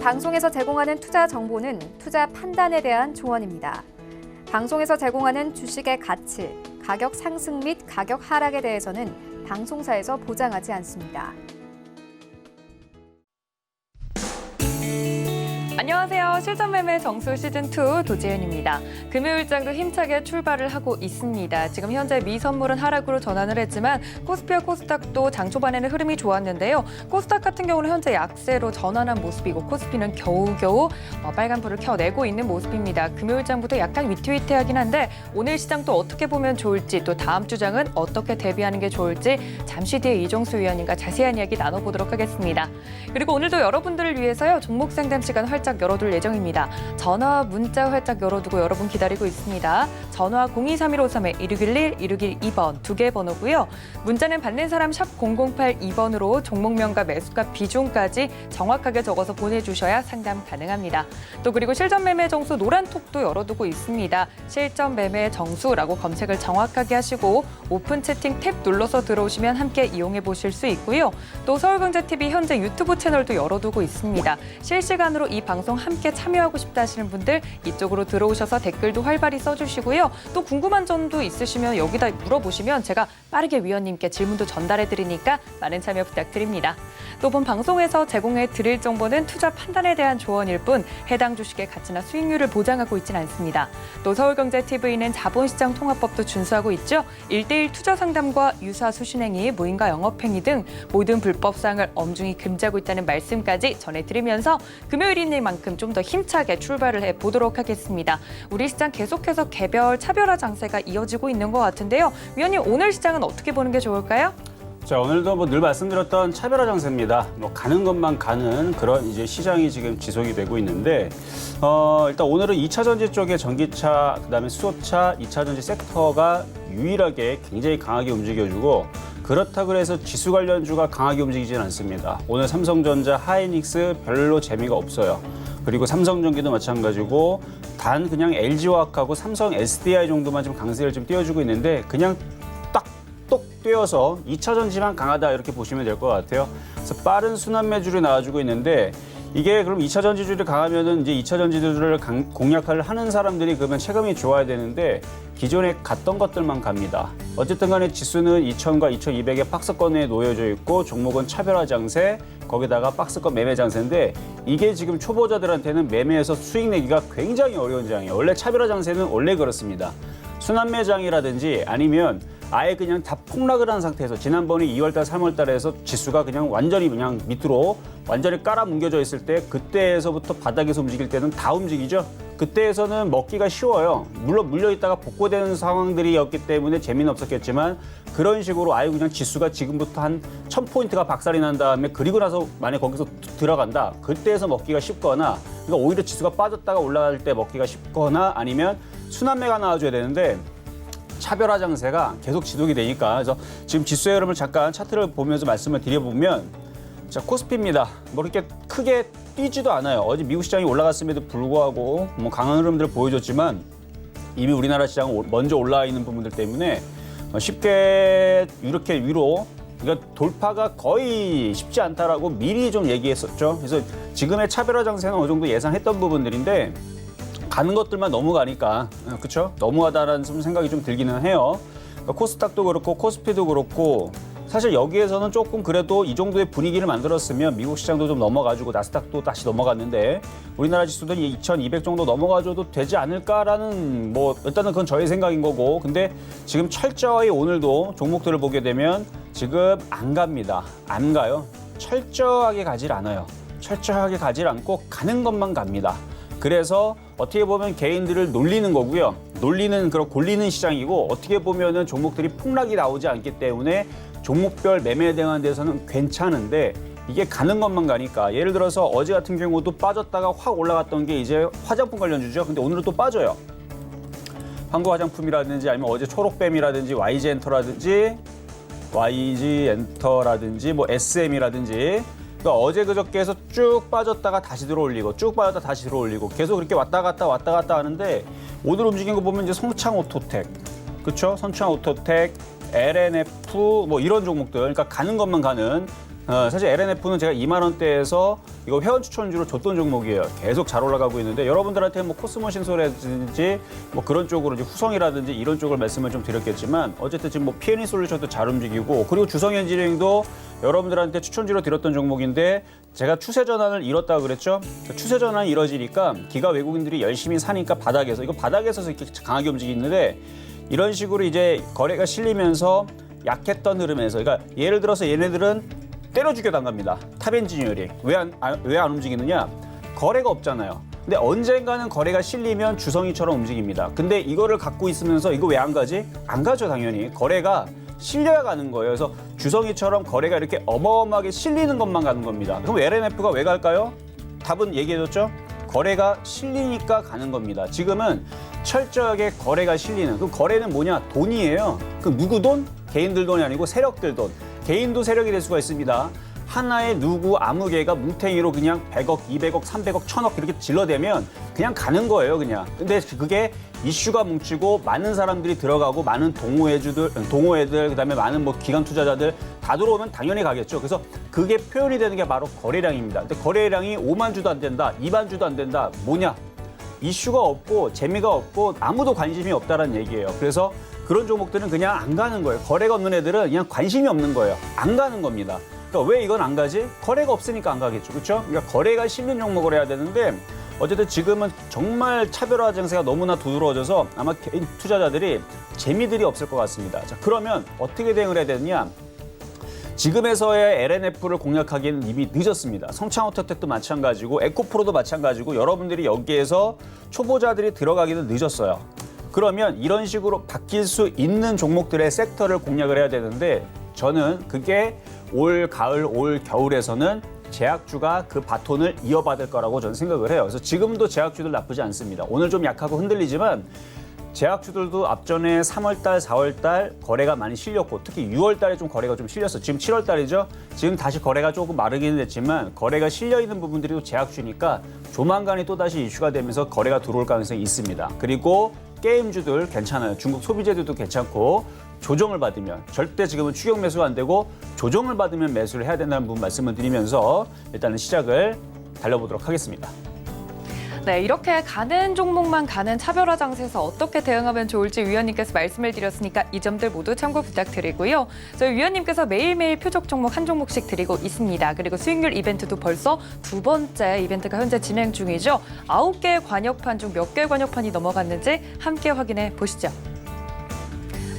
방송에서 제공하는 투자 정보는 투자 판단에 대한 조언입니다. 방송에서 제공하는 주식의 가치, 가격 상승 및 가격 하락에 대해서는 방송사에서 보장하지 않습니다. 안녕하세요. 실전매매 정수 시즌2 도지은입니다. 금요일장도 힘차게 출발을 하고 있습니다. 지금 현재 미 선물은 하락으로 전환을 했지만 코스피와 코스닥도 장 초반에는 흐름이 좋았는데요. 코스닥 같은 경우는 현재 약세로 전환한 모습이고 코스피는 겨우겨우 빨간불을 켜내고 있는 모습입니다. 금요일장부터 약간 위태위태하긴 한데 오늘 시장 또 어떻게 보면 좋을지 또 다음 주장은 어떻게 대비하는 게 좋을지 잠시 뒤에 이종수 위원님과 자세한 이야기 나눠보도록 하겠습니다. 그리고 오늘도 여러분들을 위해서요. 종목 상담 시간 활짝 열어둘 예정입니다. 전화, 문자 활짝 열어두고 여러분 기다리고 있습니다. 전화 023153-1611, 1612번 두 개 번호고요. 문자는 받는 사람 샵 0082번으로 종목명과 매수가 비중까지 정확하게 적어서 보내주셔야 상담 가능합니다. 또 그리고 실전매매 정수 노란톡도 열어두고 있습니다. 실전매매 정수라고 검색을 정확하게 하시고 오픈 채팅 탭 눌러서 들어오시면 함께 이용해 보실 수 있고요. 또 서울경제TV 현재 유튜브 채널도 열어두고 있습니다. 실시간으로 이 방송 함께 참여하고 싶다 하시는 분들 이쪽으로 들어오셔서 댓글도 활발히 써주시고요. 또 궁금한 점도 있으시면 여기다 물어보시면 제가 빠르게 위원님께 질문도 전달해 드리니까 많은 참여 부탁드립니다. 또 본 방송에서 제공해 드릴 정보는 투자 판단에 대한 조언일 뿐 해당 주식의 가치나 수익률을 보장하고 있지는 않습니다. 또 서울경제TV는 자본시장 통합법도 준수하고 있죠. 1:1 투자 상담과 유사 수신행위, 무인가 영업행위 등 모든 불법 사항을 엄중히 금지하고 있다는 말씀까지 전해드리면서 금요일인 만큼 좀 더 힘차게 출발을 해보도록 하겠습니다. 우리 시장 계속해서 개별 차별화 장세가 이어지고 있는 것 같은데요. 위원님, 오늘 시장은 어떻게 보는 게 좋을까요? 자, 오늘도 늘 말씀드렸던 차별화 장세입니다. 가는 것만 가는 그런 이제 시장이 지금 지속이 되고 있는데, 일단 오늘은 2차 전지 쪽에 전기차, 그다음에 수소차, 2차 전지 섹터가 유일하게 굉장히 강하게 움직여주고, 그렇다고 해서 지수 관련주가 강하게 움직이지는 않습니다. 오늘 삼성전자, 하이닉스 별로 재미가 없어요. 그리고 삼성전기도 마찬가지고 단 그냥 LG화학하고 삼성 SDI 정도만 좀 강세를 좀 띄워주고 있는데 그냥 똑 띄어서 2차 전지만 강하다 이렇게 보시면 될 것 같아요. 그래서 빠른 순환 매주를 나와주고 있는데 이게 그럼 2차 전지주를 강하면은 이제 2차 전지주를 공략을 하는 사람들이 그러면 체감이 좋아야 되는데 기존에 갔던 것들만 갑니다. 어쨌든 간에 지수는 2000과 2200의 박스권에 놓여져 있고 종목은 차별화 장세, 거기다가 박스권 매매 장세인데 이게 지금 초보자들한테는 매매에서 수익 내기가 굉장히 어려운 장이에요. 원래 차별화 장세는 원래 그렇습니다. 순환매장이라든지 아니면 아예 그냥 다 폭락을 한 상태에서 지난번에 2월달, 3월달에 해서 지수가 그냥 완전히 그냥 밑으로 완전히 깔아뭉겨져 있을 때 그때에서부터 바닥에서 움직일 때는 다 움직이죠. 그때에서는 먹기가 쉬워요. 물론 물려있다가 복구되는 상황들이었기 때문에 재미는 없었겠지만 그런 식으로 아예 그냥 지수가 지금부터 한 1000포인트가 박살이 난 다음에 그리고 나서 만약 거기서 들어간다. 그때에서 먹기가 쉽거나 그러니까 오히려 지수가 빠졌다가 올라갈 때 먹기가 쉽거나 아니면 순환매가 나와줘야 되는데 차별화 장세가 계속 지속이 되니까 그래서 지금 지수의 흐름을 잠깐 차트를 보면서 말씀을 드려보면 자, 코스피입니다. 뭐 이렇게 크게 뛰지도 않아요. 어제 미국 시장이 올라갔음에도 불구하고 뭐 강한 흐름들을 보여줬지만 이미 우리나라 시장은 먼저 올라와 있는 부분들 때문에 쉽게 이렇게 위로 그러니까 돌파가 거의 쉽지 않다라고 미리 좀 얘기했었죠. 그래서 지금의 차별화 장세는 어느 정도 예상했던 부분들인데 가는 것들만 넘어가니까 그렇죠? 너무하다라는 좀 생각이 좀 들기는 해요. 그러니까 코스닥도 그렇고 코스피도 그렇고 사실 여기에서는 조금 그래도 이 정도의 분위기를 만들었으면 미국 시장도 좀 넘어가지고 나스닥도 다시 넘어갔는데 우리나라 지수도 2200 정도 넘어가줘도 되지 않을까라는 뭐 일단은 그건 저의 생각인 거고 근데 지금 철저히 오늘도 종목들을 보게 되면 지금 안 갑니다. 안 가요. 철저하게 가질 않아요. 철저하게 가질 않고 가는 것만 갑니다. 그래서 어떻게 보면 개인들을 놀리는 거고요. 놀리는 그런 골리는 시장이고 어떻게 보면은 종목들이 폭락이 나오지 않기 때문에 종목별 매매에 대한 데서는 괜찮은데 이게 가는 것만 가니까 예를 들어서 어제 같은 경우도 빠졌다가 확 올라갔던 게 이제 화장품 관련주죠. 근데 오늘은 또 빠져요. 한국 화장품이라든지 아니면 어제 초록뱀이라든지 YG엔터라든지 뭐 SM이라든지 그러니까 어제 그저께 해서 쭉 빠졌다가 다시 들어올리고 쭉 빠졌다 다시 들어올리고 계속 그렇게 왔다 갔다 하는데 오늘 움직인 거 보면 이제 성창오토텍 그렇죠? 성창오토텍 LNF 뭐 이런 종목들 그러니까 가는 것만 가는 사실 LNF는 제가 2만 원대에서 이거 회원 추천주로 줬던 종목이에요. 계속 잘 올라가고 있는데 여러분들한테 뭐 코스모신소라든지 뭐 그런 쪽으로 이제 후성이라든지 이런 쪽을 말씀을 좀 드렸겠지만 어쨌든 지금 뭐 P&E 솔루션도 잘 움직이고 그리고 주성엔지니어링도 여러분들한테 추천주로 드렸던 종목인데 제가 추세 전환을 이뤘다고 그랬죠. 추세 전환이 이뤄지니까 기가 외국인들이 열심히 사니까 바닥에서 이거 바닥에서 이렇게 강하게 움직이는데 이런 식으로 이제 거래가 실리면서 약했던 흐름에서 그러니까 예를 들어서 얘네들은 때려 죽여 당갑니다. 탑엔지니어링. 왜 안 움직이느냐? 거래가 없잖아요. 근데 언젠가는 거래가 실리면 주성이처럼 움직입니다. 근데 이거를 갖고 있으면서 이거 왜 안 가지? 안 가죠, 당연히. 거래가 실려야 가는 거예요. 그래서 주성이처럼 거래가 이렇게 어마어마하게 실리는 것만 가는 겁니다. 그럼 LNF가 왜 갈까요? 답은 얘기해줬죠? 거래가 실리니까 가는 겁니다. 지금은 철저하게 거래가 실리는. 그 거래는 뭐냐? 돈이에요. 그 누구 돈? 개인들 돈이 아니고 세력들 돈. 개인도 세력이 될 수가 있습니다. 하나의 누구 아무 개가 뭉탱이로 그냥 100억, 200억, 300억, 1000억 이렇게 질러대면 그냥 가는 거예요, 그냥. 근데 그게 이슈가 뭉치고 많은 사람들이 들어가고 많은 동호회들, 그다음에 많은 뭐 기관 투자자들 다 들어오면 당연히 가겠죠. 그래서 그게 표현이 되는 게 바로 거래량입니다. 근데 거래량이 5만 주도 안 된다, 2만 주도 안 된다. 뭐냐? 이슈가 없고 재미가 없고 아무도 관심이 없다라는 얘기예요. 그래서 그런 종목들은 그냥 안 가는 거예요. 거래가 없는 애들은 그냥 관심이 없는 거예요. 안 가는 겁니다. 그러니까 왜 이건 안 가지? 거래가 없으니까 안 가겠죠. 그렇죠? 그러니까 거래가 실린 종목을 해야 되는데 어쨌든 지금은 정말 차별화 증세가 너무나 두드러져서 아마 개인 투자자들이 재미들이 없을 것 같습니다. 자, 그러면 어떻게 대응을 해야 되느냐? 지금에서의 LNF를 공략하기에는 이미 늦었습니다. 성창호텔텍도 마찬가지고 에코프로도 마찬가지고 여러분들이 여기에서 초보자들이 들어가기는 늦었어요. 그러면 이런 식으로 바뀔 수 있는 종목들의 섹터를 공략을 해야 되는데 저는 그게 올 가을, 올 겨울에서는 제약주가 그 바톤을 이어받을 거라고 저는 생각을 해요. 그래서 지금도 제약주들 나쁘지 않습니다. 오늘 좀 약하고 흔들리지만 제약주들도 앞전에 3월달, 4월달 거래가 많이 실렸고 특히 6월달에 좀 거래가 좀 실렸어요. 지금 7월달이죠. 지금 다시 거래가 조금 마르기는 했지만 거래가 실려 있는 부분들이 또 제약주니까 조만간에 또 다시 이슈가 되면서 거래가 들어올 가능성이 있습니다. 그리고 게임주들 괜찮아요. 중국 소비재들도 괜찮고 조정을 받으면 절대 지금은 추격 매수가 안 되고 조정을 받으면 매수를 해야 된다는 부분 말씀을 드리면서 일단은 시작을 달려보도록 하겠습니다. 네, 이렇게 가는 종목만 가는 차별화 장세에서 어떻게 대응하면 좋을지 위원님께서 말씀을 드렸으니까 이 점들 모두 참고 부탁드리고요. 저희 위원님께서 매일매일 표적 종목 한 종목씩 드리고 있습니다. 그리고 수익률 이벤트도 벌써 두 번째 이벤트가 현재 진행 중이죠. 9개의 관역판 중 몇 개의 관역판이 넘어갔는지 함께 확인해 보시죠.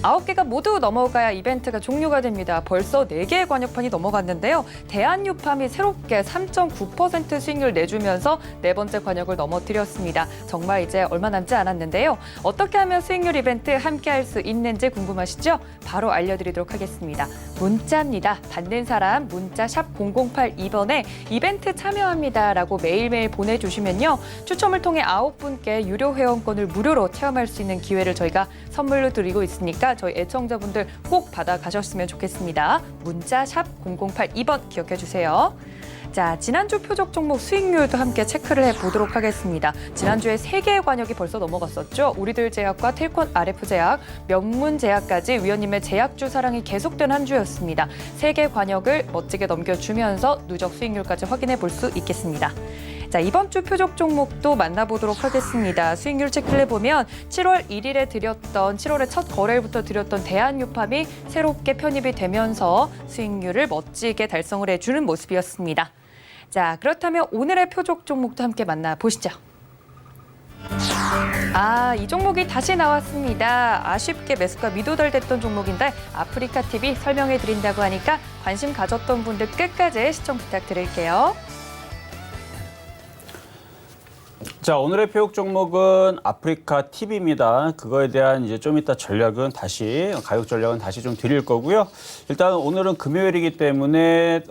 9개가 모두 넘어가야 이벤트가 종료가 됩니다. 벌써 4개의 관역판이 넘어갔는데요. 대한유팜이 새롭게 3.9% 수익률 내주면서 네 번째 관역을 넘어뜨렸습니다. 정말 이제 얼마 남지 않았는데요. 어떻게 하면 수익률 이벤트 함께 할 수 있는지 궁금하시죠? 바로 알려드리도록 하겠습니다. 문자입니다. 받는 사람 문자 샵 0082번에 이벤트 참여합니다라고 매일매일 보내주시면요. 추첨을 통해 9분께 유료 회원권을 무료로 체험할 수 있는 기회를 저희가 선물로 드리고 있으니까 저희 애청자분들 꼭 받아가셨으면 좋겠습니다. 문자 샵 0082번 기억해 주세요. 자, 지난주 표적 종목 수익률도 함께 체크를 해보도록 하겠습니다. 지난주에 3개의 관역이 벌써 넘어갔었죠. 우리들 제약과 텔콘 RF 제약, 명문 제약까지 위원님의 제약주 사랑이 계속된 한 주였습니다. 3개 관역을 멋지게 넘겨주면서 누적 수익률까지 확인해 볼 수 있겠습니다. 자, 이번 주 표적 종목도 만나보도록 하겠습니다. 수익률 체크를 해보면 7월 1일에 드렸던 7월의 첫 거래일부터 드렸던 대한유팜이 새롭게 편입이 되면서 수익률을 멋지게 달성을 해주는 모습이었습니다. 자, 그렇다면 오늘의 표적 종목도 함께 만나보시죠. 이 종목이 다시 나왔습니다. 아쉽게 매수가 미도달됐던 종목인데 아프리카 TV 설명해 드린다고 하니까 관심 가졌던 분들 끝까지 시청 부탁드릴게요. 자, 오늘의 표적 종목은 아프리카 TV입니다. 그거에 대한 이제 좀 이따 가격 전략은 다시 좀 드릴 거고요. 일단 오늘은 금요일이기 때문에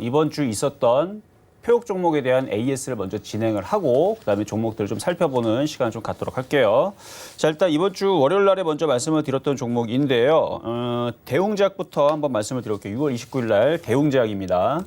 이번 주 있었던 표적 종목에 대한 AS를 먼저 진행을 하고 그다음에 종목들을 좀 살펴보는 시간을 좀 갖도록 할게요. 자, 일단 이번 주 월요일 날에 먼저 말씀을 드렸던 종목인데요. 대웅제약부터 한번 말씀을 드릴게요. 6월 29일 날 대웅제약입니다.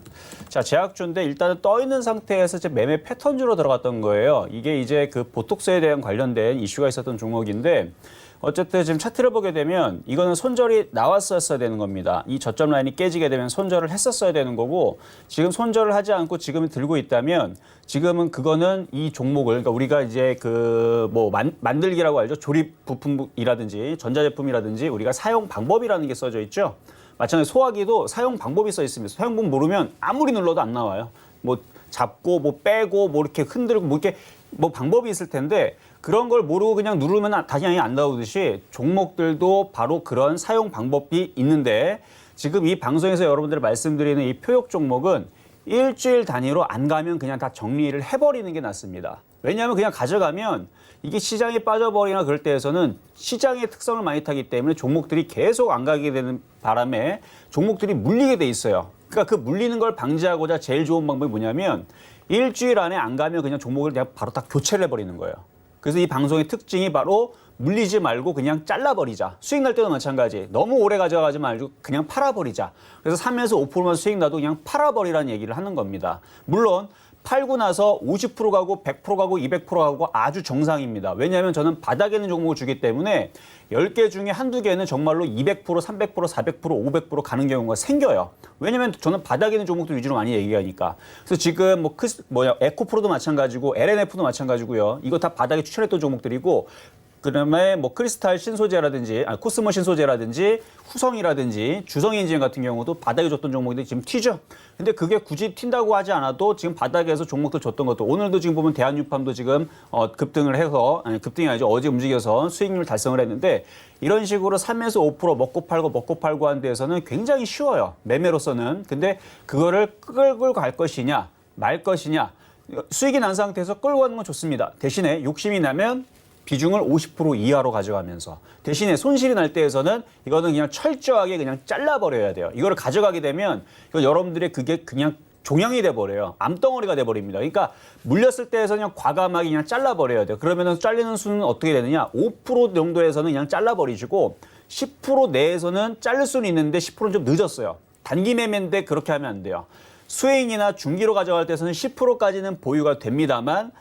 자, 제약주인데 일단은 떠 있는 상태에서 이제 매매 패턴주로 들어갔던 거예요. 이게 이제 그 보톡스에 대한 관련된 이슈가 있었던 종목인데 어쨌든 지금 차트를 보게 되면 이거는 손절이 나왔었어야 되는 겁니다. 이 저점 라인이 깨지게 되면 손절을 했었어야 되는 거고 지금 손절을 하지 않고 지금 들고 있다면 지금은 그거는 이 종목을 그러니까 우리가 이제 그 뭐 만들기라고 알죠. 조립 부품이라든지 전자제품이라든지 우리가 사용 방법이라는 게 써져 있죠. 마찬가지로 소화기도 사용 방법이 써 있습니다. 사용 방법 모르면 아무리 눌러도 안 나와요. 뭐 잡고 뭐 빼고 뭐 이렇게 흔들고 뭐 이렇게 뭐 방법이 있을 텐데 그런 걸 모르고 그냥 누르면 당연히 안 나오듯이 종목들도 바로 그런 사용 방법이 있는데 지금 이 방송에서 여러분들 말씀드리는 이 표역 종목은 일주일 단위로 안 가면 그냥 다 정리를 해버리는 게 낫습니다. 왜냐하면 그냥 가져가면 이게 시장에 빠져버리거나 그럴 때에서는 시장의 특성을 많이 타기 때문에 종목들이 계속 안 가게 되는 바람에 종목들이 물리게 돼 있어요. 그러니까 그 물리는 걸 방지하고자 제일 좋은 방법이 뭐냐면 일주일 안에 안 가면 그냥 종목을 그냥 바로 다 교체를 해버리는 거예요. 그래서 이 방송의 특징이 바로 물리지 말고 그냥 잘라버리자. 수익 날 때도 마찬가지. 너무 오래 가져가지 말고 그냥 팔아버리자. 그래서 3에서 5%만 수익 나도 그냥 팔아버리라는 얘기를 하는 겁니다. 물론 팔고 나서 50% 가고 100% 가고 200% 가고 아주 정상입니다. 왜냐하면 저는 바닥에 있는 종목을 주기 때문에 10개 중에 한두 개는 정말로 200%, 300%, 400%, 500% 가는 경우가 생겨요. 왜냐하면 저는 바닥에 있는 종목들 위주로 많이 얘기하니까. 그래서 지금 에코프로도 마찬가지고 LNF도 마찬가지고요. 이거 다 바닥에 추천했던 종목들이고 그다음에 뭐 크리스탈 신소재라든지 코스모 신소재라든지 후성이라든지 주성엔진 같은 경우도 바닥에 줬던 종목들이 지금 튀죠. 근데 그게 굳이 튄다고 하지 않아도 지금 바닥에서 종목들 줬던 것도 오늘도 지금 보면 대한유팜도 지금 급등을 해서 급등이 아니죠. 어제 움직여서 수익률 달성을 했는데 이런 식으로 3에서 5% 먹고 팔고 하는 데에서는 굉장히 쉬워요. 매매로서는. 근데 그거를 끌고 갈 것이냐 말 것이냐 수익이 난 상태에서 끌고 가는 건 좋습니다. 대신에 욕심이 나면 비중을 50% 이하로 가져가면서 대신에 손실이 날 때에서는 이거는 그냥 철저하게 그냥 잘라버려야 돼요. 이거를 가져가게 되면 이거 여러분들의 그게 그냥 종양이 돼버려요. 암덩어리가 돼버립니다. 그러니까 물렸을 때에서 그냥 과감하게 그냥 잘라버려야 돼요. 그러면은 잘리는 수는 어떻게 되느냐? 5% 정도에서는 그냥 잘라버리시고 10% 내에서는 자를 수는 있는데 10%는 좀 늦었어요. 단기 매매인데 그렇게 하면 안 돼요. 수익이나 중기로 가져갈 때에서는 10%까지는 보유가 됩니다만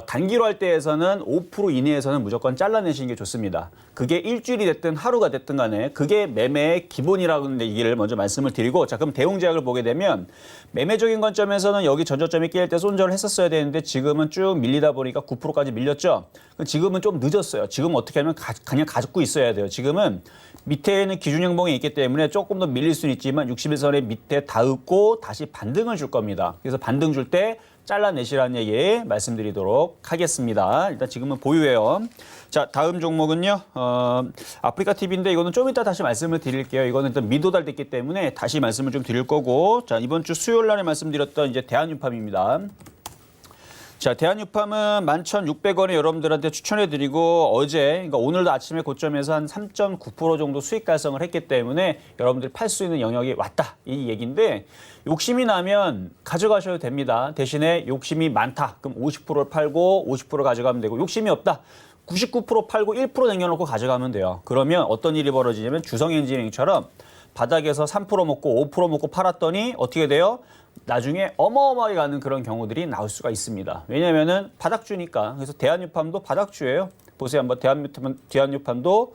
단기로 할 때에서는 5% 이내에서는 무조건 잘라내시는 게 좋습니다. 그게 일주일이 됐든 하루가 됐든 간에 그게 매매의 기본이라는 얘기를 먼저 말씀을 드리고 자 그럼 대웅제약을 보게 되면 매매적인 관점에서는 여기 전저점이 깨질 때 손절을 했었어야 되는데 지금은 쭉 밀리다 보니까 9%까지 밀렸죠. 지금은 좀 늦었어요. 지금 어떻게 하면 그냥 가지고 있어야 돼요. 지금은 밑에는 기준 양봉이 있기 때문에 조금 더 밀릴 수는 있지만 61선의 밑에 닿고 다시 반등을 줄 겁니다. 그래서 반등 줄 때 잘라내시라는 얘기 말씀드리도록 하겠습니다. 일단 지금은 보유해요. 자, 다음 종목은요. 아프리카 TV인데 이거는 좀 이따 다시 말씀을 드릴게요. 이거는 일단 미도달됐기 때문에 다시 말씀을 좀 드릴 거고. 자, 이번 주 수요일 날에 말씀드렸던 이제 대한유팜입니다. 자, 대한유팜은 11,600원에 여러분들한테 추천해드리고 어제, 그러니까 오늘도 아침에 고점에서 한 3.9% 정도 수익 달성을 했기 때문에 여러분들이 팔 수 있는 영역이 왔다 이 얘기인데 욕심이 나면 가져가셔도 됩니다. 대신에 욕심이 많다. 그럼 50%를 팔고 50% 가져가면 되고 욕심이 없다. 99% 팔고 1% 남겨놓고 가져가면 돼요. 그러면 어떤 일이 벌어지냐면 주성엔지니어링처럼 바닥에서 3% 먹고 5% 먹고 팔았더니 어떻게 돼요? 나중에 어마어마하게 가는 그런 경우들이 나올 수가 있습니다. 왜냐면은 바닥주니까. 그래서 대한유팜도 바닥주예요. 보세요. 한번 대한유팜도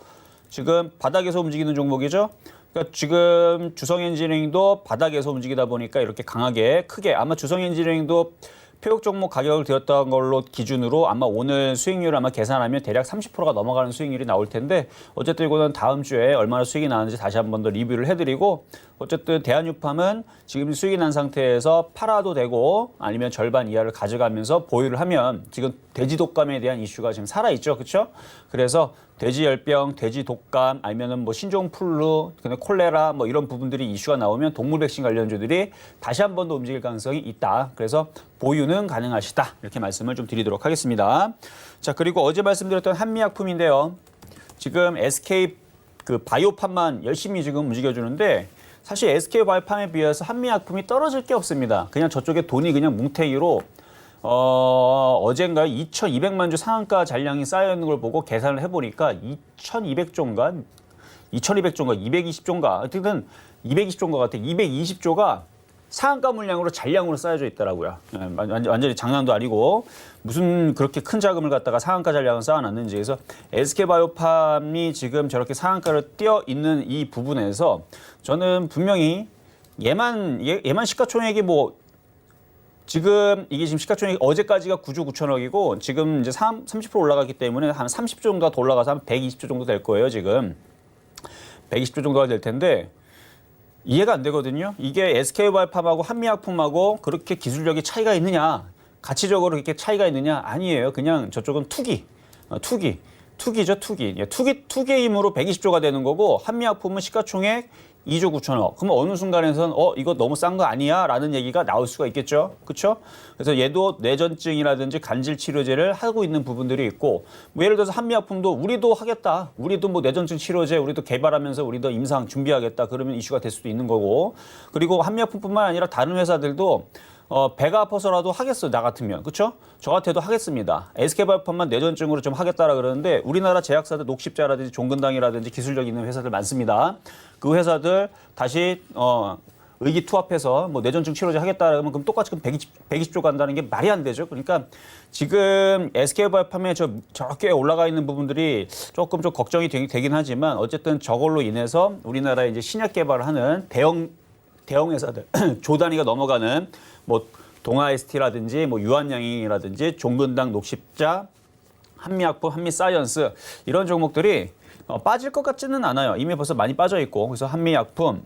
지금 바닥에서 움직이는 종목이죠. 그러니까 지금 주성엔지니어링도 바닥에서 움직이다 보니까 이렇게 강하게 크게 아마 주성엔지니어링도 표역 종목 가격을 들였던 걸로 기준으로 아마 오늘 수익률을 아마 계산하면 대략 30%가 넘어가는 수익률이 나올 텐데 어쨌든 이거는 다음 주에 얼마나 수익이 나는지 다시 한 번 더 리뷰를 해드리고 어쨌든 대한유팜은 지금 수익이 난 상태에서 팔아도 되고 아니면 절반 이하를 가져가면서 보유를 하면 지금 돼지 독감에 대한 이슈가 지금 살아있죠. 그렇죠? 그래서 돼지 열병, 돼지 독감 아니면은 뭐 신종 플루, 콜레라 뭐 이런 부분들이 이슈가 나오면 동물 백신 관련주들이 다시 한 번 더 움직일 가능성이 있다. 그래서 보유는 가능하시다. 이렇게 말씀을 좀 드리도록 하겠습니다. 자, 그리고 어제 말씀드렸던 한미약품인데요. 지금 SK 그 바이오팜만 열심히 지금 움직여주는데 사실 SK 바이오팜에 비해서 한미약품이 떨어질 게 없습니다. 그냥 저쪽에 돈이 그냥 뭉태기로 어젠가요? 2,200만 주 상한가 잔량이 쌓여있는 걸 보고 계산을 해보니까 2,200조인가 220조인가 어쨌든 220조인 것 같아요. 220조가 상한가 물량으로 잔량으로 쌓여져 있더라고요. 완전히 장난도 아니고 무슨 그렇게 큰 자금을 갖다가 상한가 잔량을 쌓아놨는지. 그래서 SK바이오팜이 지금 저렇게 상한가를 띄어 있는 이 부분에서 저는 분명히 얘만 시가총액이 뭐 지금 이게 지금 시가총액이 어제까지가 9조 9천억이고 지금 이제 30% 올라갔기 때문에 한 30조 정도가 더 올라가서 한 120조 정도 될 거예요. 지금 120조 정도가 될 텐데 이해가 안 되거든요. 이게 SK바이오팜하고 한미약품하고 그렇게 기술력이 차이가 있느냐, 가치적으로 이렇게 차이가 있느냐? 아니에요. 그냥 저쪽은 투기죠, 투기. 투기의 힘으로 120조가 되는 거고 한미약품은 시가총액 2조 9천억. 그러면 어느 순간에선 이거 너무 싼 거 아니야? 라는 얘기가 나올 수가 있겠죠. 그렇죠? 그래서 얘도 뇌전증이라든지 간질 치료제를 하고 있는 부분들이 있고 뭐 예를 들어서 한미약품도 우리도 하겠다. 우리도 뭐 뇌전증 치료제 우리도 개발하면서 우리도 임상 준비하겠다. 그러면 이슈가 될 수도 있는 거고. 그리고 한미약품뿐만 아니라 다른 회사들도 배가 아파서라도 하겠어, 나 같으면. 그렇죠? 저 같아도 하겠습니다. SK바이오팜만 뇌전증으로 좀 하겠다라 그러는데 우리나라 제약사들 녹십자라든지 종근당이라든지 기술력 있는 회사들 많습니다. 그 회사들 다시 의기투합해서 뭐 뇌전증 치료제 하겠다 그러면 그럼 똑같이 120조 간다는 게 말이 안 되죠. 그러니까 지금 SK바이오팜에 저렇게 올라가 있는 부분들이 조금 좀 걱정이 되긴 하지만 어쨌든 저걸로 인해서 우리나라에 이제 신약 개발을 하는 대형 회사들 조 단위가 넘어가는 뭐 동아ST라든지 뭐 유한양행이라든지 종근당, 녹십자, 한미약품, 한미사이언스 이런 종목들이 빠질 것 같지는 않아요. 이미 벌써 많이 빠져 있고 그래서 한미약품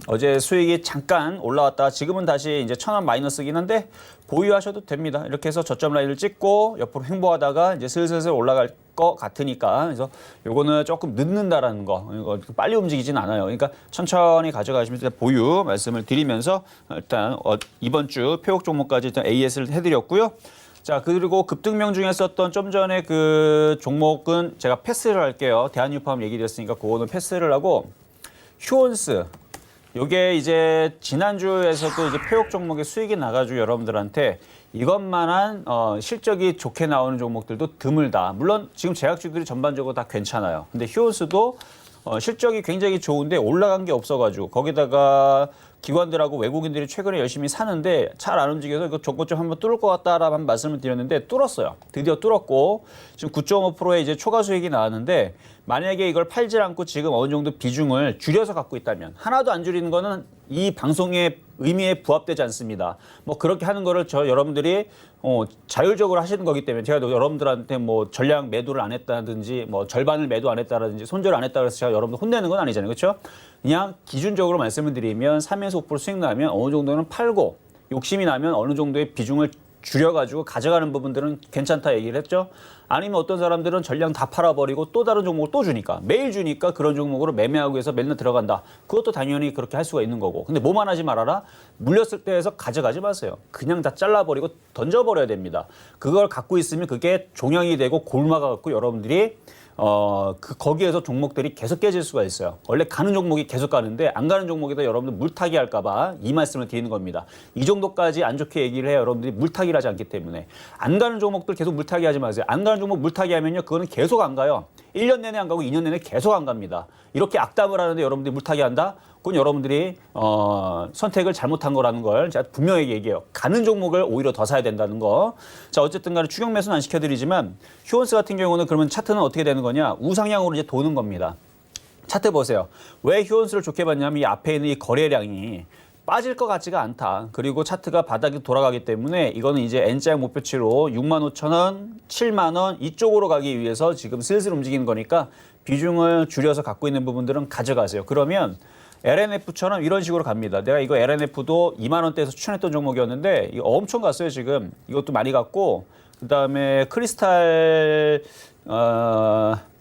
어제 수익이 잠깐 올라왔다. 지금은 다시 이제 1,000원 마이너스긴 한데 보유하셔도 됩니다. 이렇게 해서 저점 라인을 찍고 옆으로 횡보하다가 이제 슬슬 올라갈 것 같으니까 그래서 요거는 조금 늦는다라는 거. 이거 빨리 움직이진 않아요. 그러니까 천천히 가져가시면 일단 보유 말씀을 드리면서 일단 이번 주 표적 종목까지 일단 AS를 해드렸고요. 자, 그리고 급등명 중에 썼던 좀 전에 그 종목은 제가 패스를 할게요. 대한유팜 얘기드렸으니까 그거는 패스를 하고 휴온스. 요게 이제 지난주에서도 이제 표적 종목의 수익이 나가지고 여러분들한테 이것만한 실적이 좋게 나오는 종목들도 드물다. 물론 지금 제약주들이 전반적으로 다 괜찮아요. 근데 휴온스도 실적이 굉장히 좋은데 올라간 게 없어가지고 거기다가 기관들하고 외국인들이 최근에 열심히 사는데 잘 안 움직여서 이거 저것 좀 한번 뚫을 것 같다라는 말씀을 드렸는데 뚫었어요. 드디어 뚫었고 지금 9.5%의 이제 초과 수익이 나왔는데 만약에 이걸 팔지 않고 지금 어느 정도 비중을 줄여서 갖고 있다면 하나도 안 줄이는 거는 이 방송의 의미에 부합되지 않습니다. 뭐 그렇게 하는 거를 여러분들이 자율적으로 하시는 거기 때문에 제가 여러분들한테 뭐 전량 매도를 안 했다든지 뭐 절반을 매도 안 했다든지 손절 안 했다 그래서 제가 여러분들 혼내는 건 아니잖아요. 그렇죠? 그냥 기준적으로 말씀을 드리면 3에서 5% 수익 나면 어느 정도는 팔고 욕심이 나면 어느 정도의 비중을 줄여가지고 가져가는 부분들은 괜찮다 얘기를 했죠. 아니면 어떤 사람들은 전량 다 팔아버리고 또 다른 종목을 또 주니까 매일 주니까 그런 종목으로 매매하고 해서 맨날 들어간다. 그것도 당연히 그렇게 할 수가 있는 거고. 근데 뭐만 하지 말아라. 물렸을 때에서 가져가지 마세요. 그냥 다 잘라버리고 던져버려야 됩니다. 그걸 갖고 있으면 그게 종양이 되고 골마가 갖고 여러분들이 거기에서 종목들이 계속 깨질 수가 있어요. 원래 가는 종목이 계속 가는데 안 가는 종목에다 여러분들 물타기 할까봐 이 말씀을 드리는 겁니다. 이 정도까지 안 좋게 얘기를 해요. 여러분들이 물타기를 하지 않기 때문에. 안 가는 종목들 계속 물타기 하지 마세요. 안 가는 종목 물타기 하면요. 그거는 계속 안 가요. 1년 내내 안 가고 2년 내내 계속 안 갑니다. 이렇게 악담을 하는데 여러분들이 물타기 한다? 그건 여러분들이 선택을 잘못한 거라는 걸 제가 분명히 얘기해요. 가는 종목을 오히려 더 사야 된다는 거. 자, 어쨌든 간에 추격 매수는 안 시켜드리지만 휴온스 같은 경우는 그러면 차트는 어떻게 되는 거냐? 우상향으로 이제 도는 겁니다. 차트 보세요. 왜 휴온스를 좋게 봤냐면 이 앞에 있는 이 거래량이 빠질 것 같지가 않다. 그리고 차트가 바닥에 돌아가기 때문에 이거는 이제 N자 목표치로 65,000원, 7만원 이쪽으로 가기 위해서 지금 슬슬 움직이는 거니까 비중을 줄여서 갖고 있는 부분들은 가져가세요. 그러면 LNF처럼 이런 식으로 갑니다. 내가 이거 LNF도 2만 원대에서 추천했던 종목이었는데 이거 엄청 갔어요 지금. 이것도 많이 갔고 그다음에 크리스탈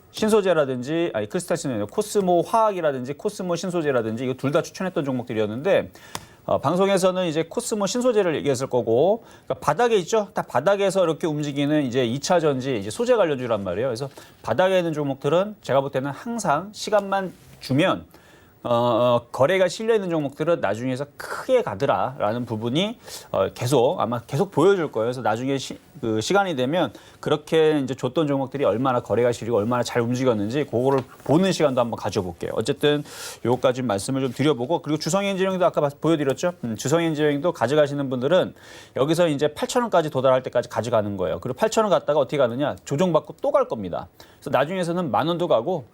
신소재라든지 크리스탈 신소재 코스모 화학이라든지 코스모 신소재라든지 이거 둘 다 추천했던 종목들이었는데 방송에서는 이제 코스모 신소재를 얘기했을 거고 그러니까 바닥에 있죠. 딱 바닥에서 이렇게 움직이는 이제 2차 전지 이제 소재 관련주란 말이에요. 그래서 바닥에 있는 종목들은 제가 볼 때는 항상 시간만 주면 거래가 실려 있는 종목들은 나중에서 크게 가더라라는 부분이 계속 보여줄 거예요. 그래서 나중에 시간이 되면 그렇게 이제 줬던 종목들이 얼마나 거래가 실리고 얼마나 잘 움직였는지 그거를 보는 시간도 한번 가져볼게요. 어쨌든 요거까지 말씀을 좀 드려보고 그리고 주성엔지니어링도 아까 보여드렸죠. 주성엔지니어링도 가져가시는 분들은 여기서 이제 8,000원까지 도달할 때까지 가져가는 거예요. 그리고 8,000원 갔다가 어떻게 가느냐 조정받고 또 갈 겁니다. 그래서 나중에서는 10,000원도 가고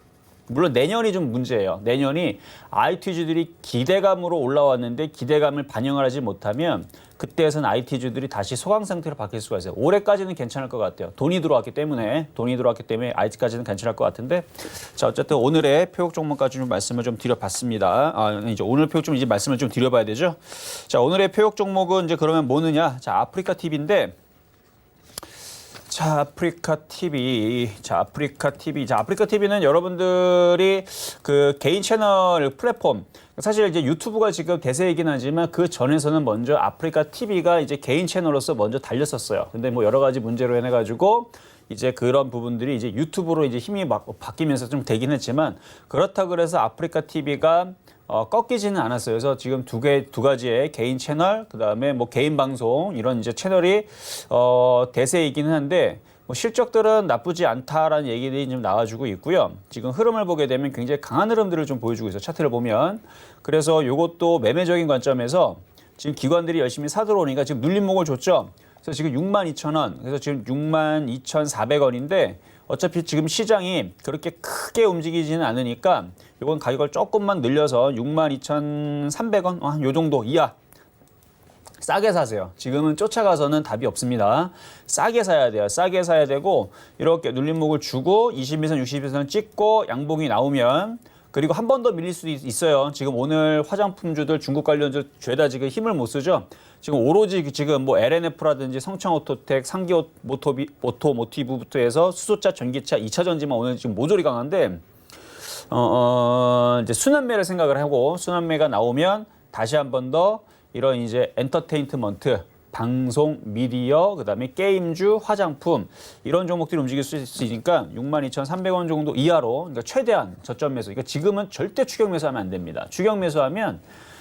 물론 내년이 좀 문제예요. 내년이 IT주들이 기대감으로 올라왔는데 기대감을 반영을 하지 못하면 그때에서는 IT주들이 다시 소강 상태로 바뀔 수가 있어요. 올해까지는 괜찮을 것 같아요. 돈이 들어왔기 때문에 IT까지는 괜찮을 것 같은데 자 어쨌든 오늘의 표적 종목까지 좀 말씀을 좀 드려봤습니다. 이제 오늘 표적 좀 이제 말씀을 좀 드려봐야 되죠. 자 오늘의 표적 종목은 이제 그러면 뭐느냐? 자 아프리카 TV인데. 자, 아프리카 TV는 여러분들이 그 개인 채널 플랫폼, 사실 이제 유튜브가 지금 대세이긴 하지만 그 전에서는 먼저 아프리카 TV가 이제 개인 채널로서 먼저 달렸었어요. 근데 뭐 여러 가지 문제로 인해가지고 이제 그런 부분들이 이제 유튜브로 이제 힘이 바뀌면서 좀 되긴 했지만 그렇다고 그래서 아프리카 TV가 꺾이지는 않았어요. 그래서 지금 두 가지의 개인 채널, 그다음에 뭐 개인 방송 이런 이제 채널이 대세이기는 한데 뭐 실적들은 나쁘지 않다라는 얘기들이 좀 나와주고 있고요. 지금 흐름을 보게 되면 굉장히 강한 흐름들을 좀 보여주고 있어요. 차트를 보면. 그래서 이것도 매매적인 관점에서 지금 기관들이 열심히 사들어오니까 지금 눌림목을 줬죠. 그래서 지금 62,000원, 그래서 지금 62,400원인데 어차피 지금 시장이 그렇게 크게 움직이지는 않으니까 이건 가격을 조금만 늘려서 62,300원, 요 정도 이하 싸게 사세요. 지금은 쫓아가서는 답이 없습니다. 싸게 사야 돼요. 싸게 사야 되고 이렇게 눌림목을 주고 20일선, 60일선 찍고 양봉이 나오면 그리고 한 번 더 밀릴 수도 있어요. 지금 오늘 화장품주들 중국 관련주 죄다 지금 힘을 못 쓰죠. 지금 오로지 지금 뭐 LNF라든지 성창오토텍, 상기오토모티브부터 해서 수소차, 전기차, 2차 전지만 오늘 지금 모조리 강한데 이제 순환매를 생각을 하고 순환매가 나오면 다시 한 번 더 이런 이제 엔터테인먼트, 방송, 미디어, 그다음에 게임주, 화장품 이런 종목들이 움직일 수 있으니까 62,300원 정도 이하로 그러니까 최대한 저점 매수. 그러니까 지금은 절대 추격 매수하면 안 됩니다. 추격 매수하면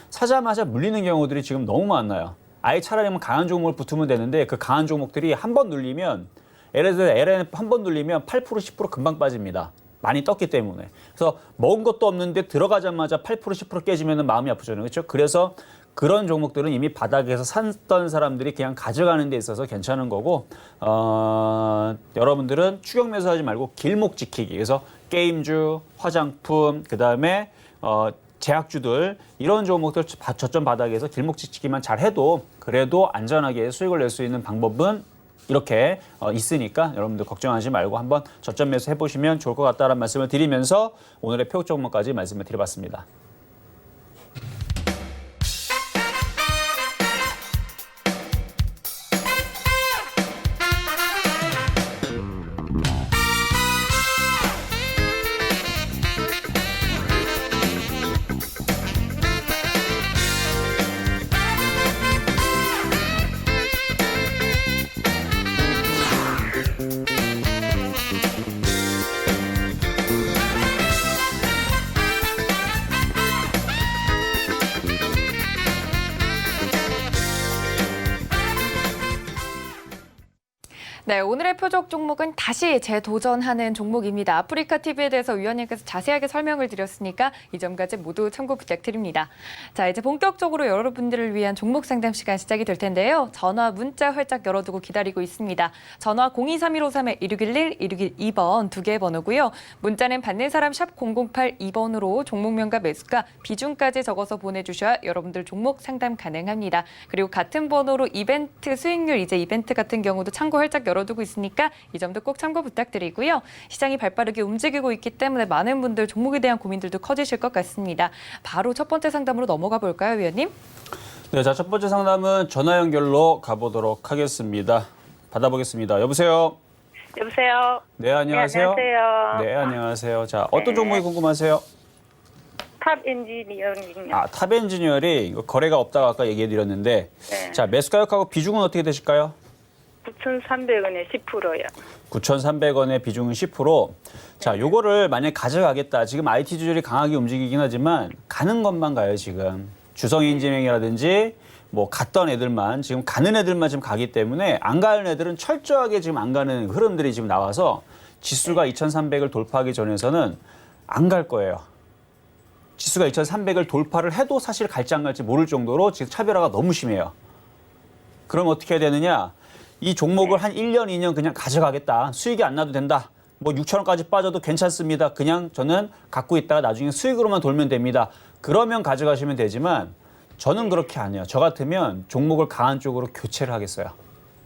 사자마자 물리는 경우들이 지금 너무 많아요. 아예 차라리 강한 종목을 붙으면 되는데 그 강한 종목들이 한 번 눌리면 예를 들어 LNF 한 번 눌리면 8% 10% 금방 빠집니다. 많이 떴기 때문에. 그래서 먹은 것도 없는데 들어가자마자 8% 10% 깨지면 마음이 아프잖아요. 그렇죠? 그래서 그런 종목들은 이미 바닥에서 샀던 사람들이 그냥 가져가는 데 있어서 괜찮은 거고 여러분들은 추격 매수하지 말고 길목 지키기. 그래서 게임주, 화장품, 그다음에 제약주들 이런 종목들 저점 바닥에서 길목 지키기만 잘해도 그래도 안전하게 수익을 낼 수 있는 방법은 이렇게 있으니까 여러분들 걱정하지 말고 한번 저점 매수 해보시면 좋을 것 같다는 말씀을 드리면서 오늘의 표적 종목까지 말씀을 드려봤습니다. 네, 오늘의 표적 종목은 다시 재도전하는 종목입니다. 아프리카 TV에 대해서 위원님께서 자세하게 설명을 드렸으니까 이 점까지 모두 참고 부탁드립니다. 자, 이제 본격적으로 여러분들을 위한 종목 상담 시간 시작이 될 텐데요. 전화, 문자 활짝 열어두고 기다리고 있습니다. 전화 023153-1611, 1612번 두 개의 번호고요. 문자는 받는 사람 샵 0082번으로 종목명과 매수가, 비중까지 적어서 보내주셔야 여러분들 종목 상담 가능합니다. 그리고 같은 번호로 이벤트 수익률, 이제 이벤트 같은 경우도 참고 활짝 열어두고 있으니까 이 점도 꼭 참고 부탁드리고요. 시장이 발빠르게 움직이고 있기 때문에 많은 분들 종목에 대한 고민들도 커지실 것 같습니다. 바로 첫 번째 상담으로 넘어가 볼까요, 위원님? 네, 자, 첫 번째 상담은 전화 연결로 가보도록 하겠습니다. 받아보겠습니다. 여보세요? 여보세요? 네, 안녕하세요. 네, 안녕하세요. 네, 안녕하세요. 자, 어떤 종목이 궁금하세요? 탑 엔지니어링요. 탑 엔지니어링, 이거 거래가 없다고 아까 얘기해 드렸는데, 네. 자, 매수 가격하고 비중은 어떻게 되실까요? 9,300원에 10%요. 9,300원의 비중은 10%. 자, 요거를 만약에 가져가겠다. 지금 IT주들이 강하게 움직이긴 하지만 가는 것만 가요, 지금. 주성인지능이라든지 뭐 갔던 애들만, 지금 가는 애들만 지금 가기 때문에 안 가는 애들은 철저하게 지금 안 가는 흐름들이 지금 나와서 지수가 2,300을 돌파하기 전에서는 안 갈 거예요. 지수가 2,300을 돌파를 해도 사실 갈지 안 갈지 모를 정도로 지금 차별화가 너무 심해요. 그럼 어떻게 해야 되느냐? 이 종목을 한 1년, 2년 그냥 가져가겠다. 수익이 안 나도 된다. 뭐 6,000원까지 빠져도 괜찮습니다. 그냥 저는 갖고 있다가 나중에 수익으로만 돌면 됩니다. 그러면 가져가시면 되지만 저는 그렇게 안 해요. 저 같으면 종목을 강한 쪽으로 교체를 하겠어요.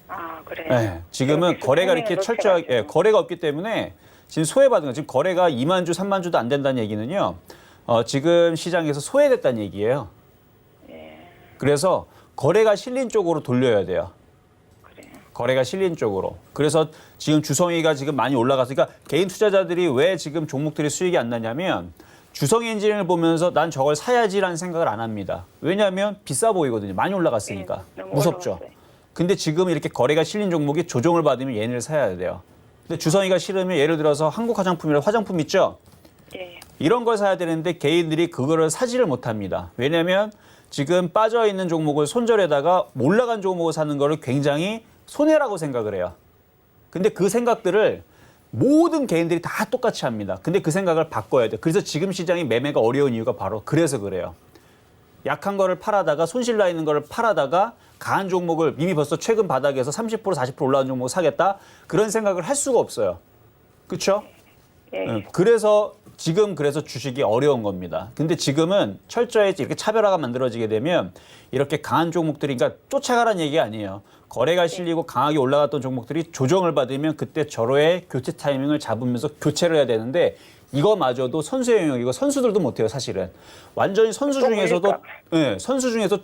아, 그래요? 네, 지금은 거래가 이렇게 철저하게, 거래가 없기 때문에 지금 소외받은 거, 지금 거래가 2만 주, 3만 주도 안 된다는 얘기는요. 지금 시장에서 소외됐다는 얘기예요. 그래서 거래가 실린 쪽으로 돌려야 돼요. 거래가 실린 쪽으로. 그래서 지금 주성이가 지금 많이 올라갔으니까 개인 투자자들이 왜 지금 종목들이 수익이 안 나냐면 주성이 엔지니어링을 보면서 난 저걸 사야지라는 생각을 안 합니다. 왜냐하면 비싸 보이거든요. 많이 올라갔으니까. 너무 무섭죠. 올라갔어요. 근데 지금 이렇게 거래가 실린 종목이 조정을 받으면 얘네를 사야 돼요. 근데 주성이가 싫으면 예를 들어서 한국 화장품이라 화장품 있죠? 예. 이런 걸 사야 되는데 개인들이 그거를 사지를 못합니다. 왜냐하면 지금 빠져있는 종목을 손절에다가 올라간 종목을 사는 거를 굉장히 손해라고 생각을 해요. 근데 그 생각들을 모든 개인들이 다 똑같이 합니다. 근데 그 생각을 바꿔야 돼요. 그래서 지금 시장이 매매가 어려운 이유가 바로 그래서 그래요. 약한 거를 팔아다가 손실 나 있는 거를 팔아다가 강한 종목을 이미 벌써 최근 바닥에서 30% 40% 올라온 종목을 사겠다? 그런 생각을 할 수가 없어요. 그렇죠? 예. 그래서 지금 그래서 주식이 어려운 겁니다. 근데 지금은 철저히 이렇게 차별화가 만들어지게 되면 이렇게 강한 종목들이 그러니까 쫓아가라는 얘기 아니에요. 거래가 실리고 강하게 올라갔던 종목들이 조정을 받으면 그때 절호의 교체 타이밍을 잡으면서 교체를 해야 되는데 이거마저도 선수의 영역이고 선수들도 못해요, 사실은. 완전히 선수 중에서도 선수 중에서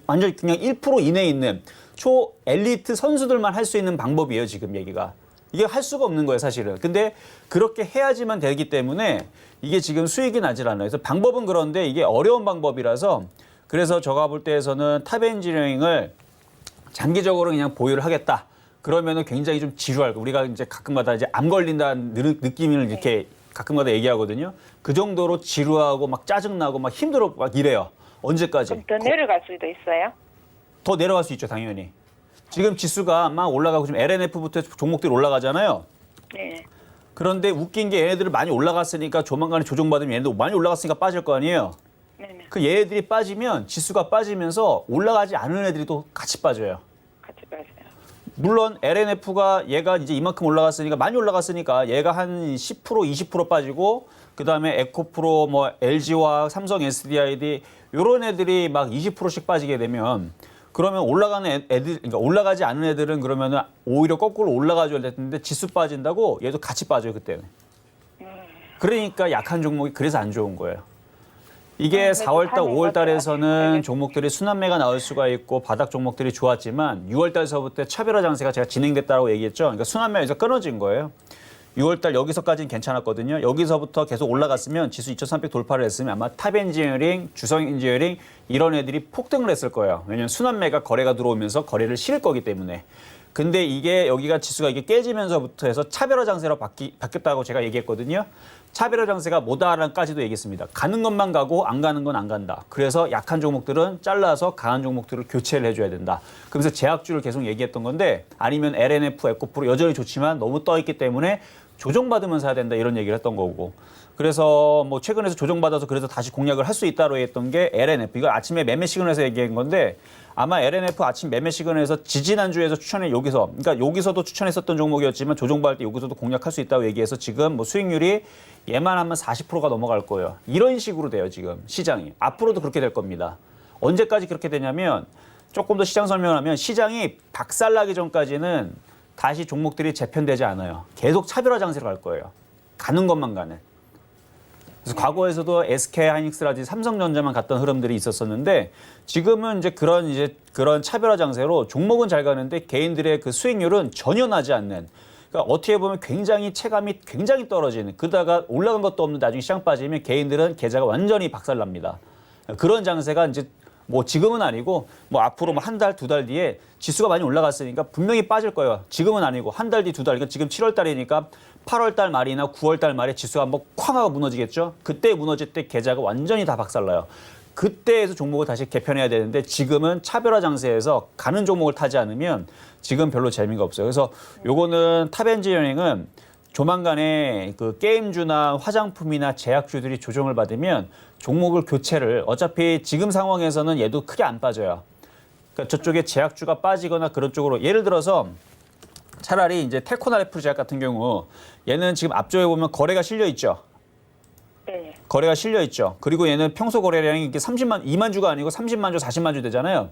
완전히 그냥 1% 이내에 있는 초 엘리트 선수들만 할 수 있는 방법이에요, 지금 얘기가. 이게 할 수가 없는 거예요, 사실은. 근데 그렇게 해야지만 되기 때문에 이게 지금 수익이 나질 않아요. 그래서 방법은 그런데 이게 어려운 방법이라서 그래서 제가 볼 때에서는 탑 엔지니어링을 장기적으로 그냥 보유를 하겠다. 그러면은 굉장히 좀 지루할 거. 우리가 이제 가끔마다 이제 암 걸린다는 느낌을 이렇게 가끔마다 얘기하거든요. 그 정도로 지루하고 막 짜증나고 막 힘들어 막 이래요. 언제까지? 좀 더 내려갈 수도 있어요? 더 내려갈 수 있죠, 당연히. 지금 지수가 막 올라가고 지금 LNF부터 종목들이 올라가잖아요. 네. 그런데 웃긴 게 얘네들이 많이 올라갔으니까 조만간에 조정받으면 얘네들 많이 올라갔으니까 빠질 거 아니에요. 네네. 그 얘네들이 빠지면 지수가 빠지면서 올라가지 않은 애들이 또 같이 빠져요. 같이 빠져요. 물론 LNF가 얘가 이제 이만큼 올라갔으니까 많이 올라갔으니까 얘가 한 10% 20% 빠지고 그다음에 에코프로 뭐 LG화학, 삼성 SDID 요런 애들이 막 20%씩 빠지게 되면 그러면 올라가는 애들 그러니까 올라가지 않은 애들은 그러면은 오히려 거꾸로 올라가줘야 되는데 지수 빠진다고 얘도 같이 빠져요, 그때는. 그러니까 약한 종목이 그래서 안 좋은 거예요. 이게 4월 달, 5월 달에서는 종목들이 순환매가 나올 수가 있고 바닥 종목들이 좋았지만 6월 달서부터 차별화 장세가 제가 진행됐다고 얘기했죠. 그러니까 순환매가 여기서 끊어진 거예요. 6월 달 여기서까지는 괜찮았거든요. 여기서부터 계속 올라갔으면 지수 2,300 돌파를 했으면 아마 탑 엔지니어링, 주성 엔지니어링 이런 애들이 폭등을 했을 거예요. 왜냐하면 순환매가 거래가 들어오면서 거래를 실을 거기 때문에. 근데 이게 여기가 지수가 이게 깨지면서부터 해서 차별화 장세로 바뀌었다고 제가 얘기했거든요. 차별화 장세가 뭐다라는까지도 얘기했습니다. 가는 것만 가고 안 가는 건 안 간다. 그래서 약한 종목들은 잘라서 강한 종목들을 교체를 해줘야 된다. 그러면서 제약주를 계속 얘기했던 건데 아니면 LNF, 에코프로 여전히 좋지만 너무 떠있기 때문에 조정받으면 사야 된다 이런 얘기를 했던 거고. 그래서 뭐 최근에서 조정받아서 그래서 다시 공략을 할 수 있다고 했던 게 LNF. 이거 아침에 매매 시그널에서 얘기한 건데 아마 LNF 아침 매매 시그널에서 지지난주에서 추천해 그러니까 여기서도 추천했었던 종목이었지만 조정받을 때 여기서도 공략할 수 있다고 얘기해서 지금 뭐 수익률이 얘만 하면 40%가 넘어갈 거예요. 이런 식으로 돼요, 지금 시장이. 앞으로도 그렇게 될 겁니다. 언제까지 그렇게 되냐면 조금 더 시장 설명하면 시장이 박살나기 전까지는 다시 종목들이 재편되지 않아요. 계속 차별화 장세로 갈 거예요. 가는 것만 가는. 그래서 과거에서도 SK 하이닉스라든지 삼성전자만 갔던 흐름들이 있었었는데 지금은 이제 그런 차별화 장세로 종목은 잘 가는데 개인들의 그 수익률은 전혀 나지 않는. 그러니까 어떻게 보면 굉장히 체감이 굉장히 떨어지는. 그러다가 올라간 것도 없는데 나중에 시장 빠지면 개인들은 계좌가 완전히 박살납니다. 그런 장세가 이제 뭐 지금은 아니고 뭐 앞으로 뭐 한 달, 두 달 뒤에 지수가 많이 올라갔으니까 분명히 빠질 거예요. 지금은 아니고 한 달 뒤, 두 달. 그러니까 지금 7월 달이니까 8월 달 말이나 9월 달 말에 지수가 한번 쾅 하고 무너지겠죠. 그때 무너질 때 계좌가 완전히 다 박살나요. 그때에서 종목을 다시 개편해야 되는데 지금은 차별화 장세에서 가는 종목을 타지 않으면 지금 별로 재미가 없어요. 그래서 요거는 탑엔지니어링은 조만간에 그 게임주나 화장품이나 제약주들이 조정을 받으면 종목을 교체를 어차피 지금 상황에서는 얘도 크게 안 빠져요. 그러니까 저쪽에 제약주가 빠지거나 그런 쪽으로 예를 들어서 차라리 이제 텔코나 레프제약 같은 경우 얘는 지금 앞쪽에 보면 거래가 실려 있죠. 네. 거래가 실려 있죠. 그리고 얘는 평소 거래량이 이렇게 2만 주가 아니고 30만 주, 40만 주 되잖아요.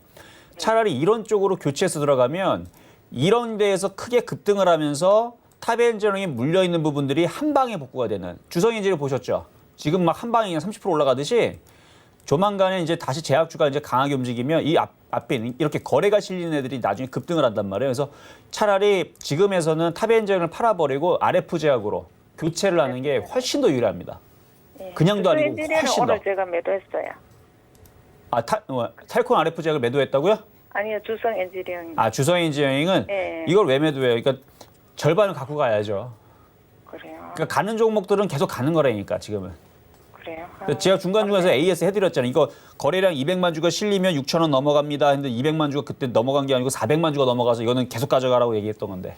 차라리 이런 쪽으로 교체해서 들어가면 이런 데에서 크게 급등을 하면서 탑엔지니어링이 물려 있는 부분들이 한 방에 복구가 되는 주성인지를 보셨죠? 지금 막 한 방에 그냥 30% 올라가듯이 조만간에 이제 다시 제약주가 이제 강하게 움직이면 이 앞에 이렇게 거래가 실리는 애들이 나중에 급등을 한단 말이에요. 그래서 차라리 지금에서는 탑엔지니어링을 팔아버리고 RF 제약으로 교체를 하는 게 훨씬 더 유리합니다. 네. 그냥도 아니고 엔지니어는 훨씬 더. 오늘 제가 매도했어요. 아, 텔콘 RF 제약을 매도했다고요? 아니요, 주성 엔지니어링. 아, 주성인지니어링은 네. 이걸 왜 매도해요? 그러니까 절반을 갖고 가야죠. 그래요. 그러니까 가는 종목들은 계속 가는 거라니까 지금은. 그래요. 제가 중간중간에서 AS 해드렸잖아요. 이거 거래량 200만 주가 실리면 6천 원 넘어갑니다. 근데 200만 주가 그때 넘어간 게 아니고 400만 주가 넘어가서 이거는 계속 가져가라고 얘기했던 건데.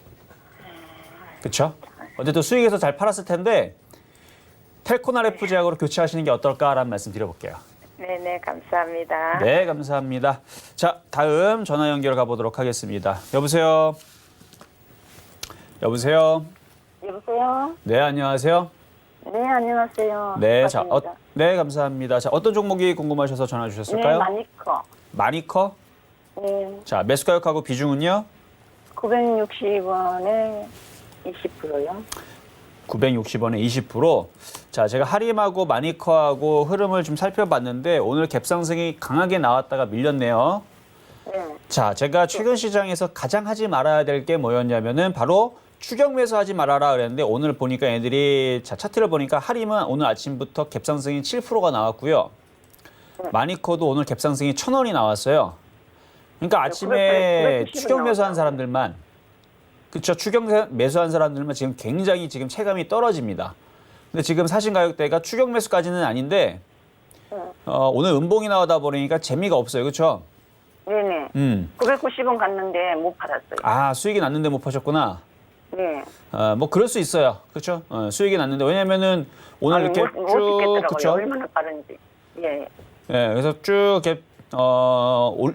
그렇죠? 어쨌든 수익에서 잘 팔았을 텐데 텔콘 RF 제약으로 교체하시는 게 어떨까라는 말씀 드려볼게요. 네네, 감사합니다. 네, 감사합니다. 자, 다음 전화 연결 가보도록 하겠습니다. 여보세요? 여보세요? 여보세요? 네, 안녕하세요. 네, 안녕하세요. 네, 자, 반갑습니다. 네, 감사합니다. 자, 어떤 종목이 궁금하셔서 전화 네, 주셨을까요? 마니커. 마니커? 네, 자, 매수 가격하고 비중은요? 960원에 20%요. 960원에 20%. 자, 제가 하림하고 마니커하고 흐름을 좀 살펴봤는데 오늘 갭상승이 강하게 나왔다가 밀렸네요. 네, 자, 제가 최근 시장에서 가장 하지 말아야 될 게 뭐였냐면은 바로 추격 매수하지 말아라 그랬는데 오늘 보니까 애들이 자, 차트를 보니까 하림은 오늘 아침부터 갭상승이 7%가 나왔고요. 마니커도 오늘 갭상승이 1,000원이 나왔어요. 그러니까 아침에 990원 추격 매수한 나왔죠. 사람들만 그렇죠. 추격 매수한 사람들만 지금 굉장히 지금 체감이 떨어집니다. 근데 지금 사신 가격대가 추격 매수까지는 아닌데 오늘 음봉이 나오다 보니까 재미가 없어요. 그렇죠? 네네. 990원 갔는데 못 팔았어요. 아, 수익이 났는데 못 파셨구나. 네. 뭐 그럴 수 있어요. 그렇죠? 수익이 났는데 왜냐면은 오늘 아니, 이렇게 못 쭉 찍겠더라고요. 그렇죠? 얼마나 빠른지. 예. 예, 그래서 쭉 이렇게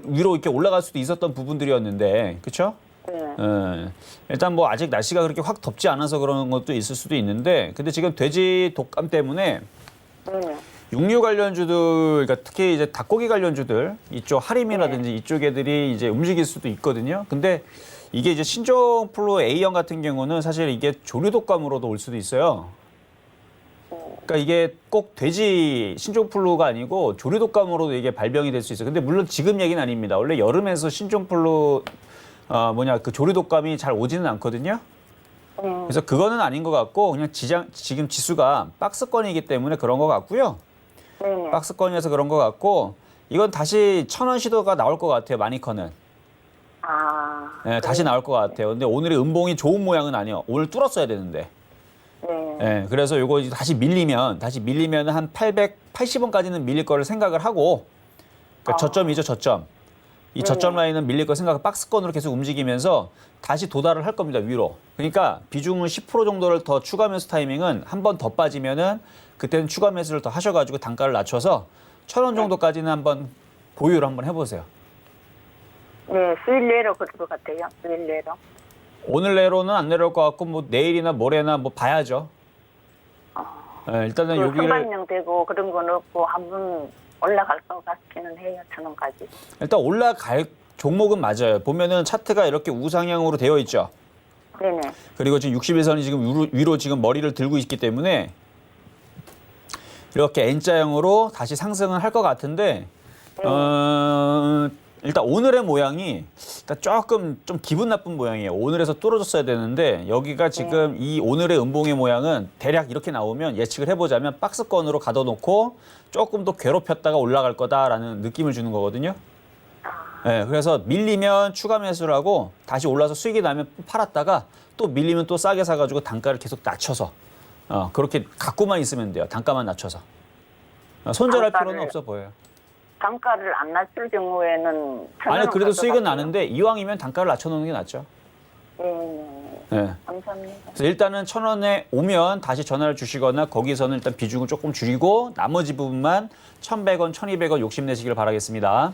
위로 이렇게 올라갈 수도 있었던 부분들이었는데, 그렇죠? 네. 일단 뭐 아직 날씨가 그렇게 확 덥지 않아서 그런 것도 있을 수도 있는데, 근데 지금 돼지 독감 때문에 네네. 육류 관련주들, 그러니까 특히 이제 닭고기 관련주들, 이쪽 하림이라든지 이쪽 애들이 이제 움직일 수도 있거든요. 근데 이게 이제 신종플루 A형 같은 경우는 사실 이게 조류 독감으로도 올 수도 있어요. 그러니까 이게 꼭 돼지 신종플루가 아니고 조류 독감으로도 이게 발병이 될 수 있어요. 근데 물론 지금 얘기는 아닙니다. 원래 여름에서 신종플루 그 조류 독감이 잘 오지는 않거든요. 그래서 그거는 아닌 것 같고 그냥 지금 지수가 박스권이기 때문에 그런 것 같고요. 네네. 박스권이어서 그런 것 같고 이건 다시 1,000원 시도가 나올 것 같아요. 마니커는. 아. 네, 다시 나올 것 같아요. 근데 오늘의 음봉이 좋은 모양은 아니에요. 오늘 뚫었어야 되는데. 네. 네, 그래서 요거 다시 밀리면 한 880원까지는 밀릴 거를 생각을 하고 그러니까 저점이죠, 저점. 이 저점 라인은 밀릴 거 생각하고 박스권으로 계속 움직이면서 다시 도달을 할 겁니다, 위로. 그러니까 비중은 10% 정도를 더 추가 매수 타이밍은 한 번 더 빠지면은 그때는 추가 매수를 더 하셔가지고 단가를 낮춰서 1,000원 정도까지는 한번 보유를 한번 해보세요. 네, 수일 내로 그럴 것 같아요. 수일 내로. 오늘 내로는 안 내려올 것 같고 뭐 내일이나 모레나 뭐 봐야죠. 네, 일단은 여기를 선반영 되고 그런 건 없고 한번 올라갈 것 같기는 해요. 1,000원까지. 일단 올라갈 종목은 맞아요. 보면은 차트가 이렇게 우상향으로 되어 있죠. 네네. 그리고 지금 61선이 지금 위로 지금 머리를 들고 있기 때문에 이렇게 N자형으로 다시 상승을 할 것 같은데 일단 오늘의 모양이 일단 조금 좀 기분 나쁜 모양이에요. 오늘에서 뚫어졌어야 되는데 여기가 지금 이 오늘의 음봉의 모양은 대략 이렇게 나오면 예측을 해보자면 박스권으로 가둬놓고 조금 더 괴롭혔다가 올라갈 거다라는 느낌을 주는 거거든요. 네, 그래서 밀리면 추가 매수를 하고 다시 올라서 수익이 나면 팔았다가 또 밀리면 또 싸게 사가지고 단가를 계속 낮춰서 그렇게 갖고만 있으면 돼요. 단가만 낮춰서. 손절할 필요는 없어 보여요. 단가를 안 낮출 경우에는 아니 그래도 수익은 나는데 이왕이면 단가를 낮춰놓는 게 낫죠. 네. 감사합니다. 그래서 일단은 1,000원에 오면 다시 전화를 주시거나 거기서는 일단 비중을 조금 줄이고 나머지 부분만 1,100원, 1,200원 욕심내시길 바라겠습니다.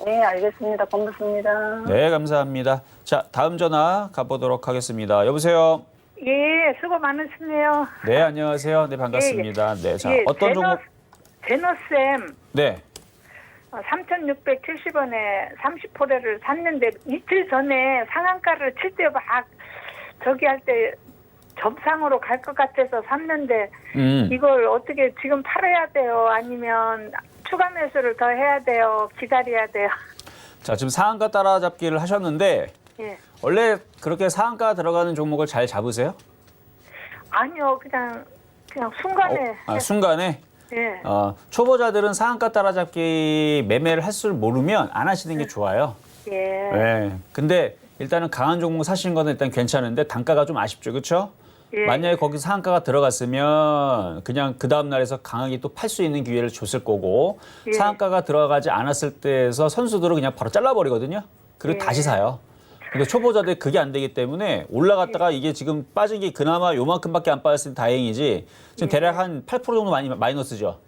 네, 알겠습니다. 고맙습니다. 네, 감사합니다. 자, 다음 전화 가보도록 하겠습니다. 여보세요? 예, 수고 많으시네요. 네, 안녕하세요. 네, 반갑습니다. 네, 자, 예, 어떤 종목? 제노쌤 네. 3,670원에 30%를 샀는데 이틀 전에 상한가를 칠 때 막 저기 할 때 점상으로 갈 것 같아서 샀는데 이걸 어떻게 지금 팔아야 돼요? 아니면 추가 매수를 더 해야 돼요? 기다려야 돼요? 자, 지금 상한가 따라잡기를 하셨는데 예. 원래 그렇게 상한가 들어가는 종목을 잘 잡으세요? 아니요, 그냥 순간에. 순간에? 예. 초보자들은 상한가 따라잡기 매매를 할 줄 모르면 안 하시는 게 좋아요. 예. 네. 근데 일단은 강한 종목 사시는 거는 일단 괜찮은데 단가가 좀 아쉽죠. 그렇죠? 예. 만약에 거기서 상한가가 들어갔으면 그냥 그 다음 날에서 강하게 또 팔 수 있는 기회를 줬을 거고 예. 상한가가 들어가지 않았을 때에서 선수들은 그냥 바로 잘라버리거든요. 그리고 예. 다시 사요. 근데 초보자들 그게 안 되기 때문에 올라갔다가 이게 지금 빠진 게 그나마 요만큼밖에 안 빠졌으니 다행이지 지금 대략 한 8% 정도 마이너스죠.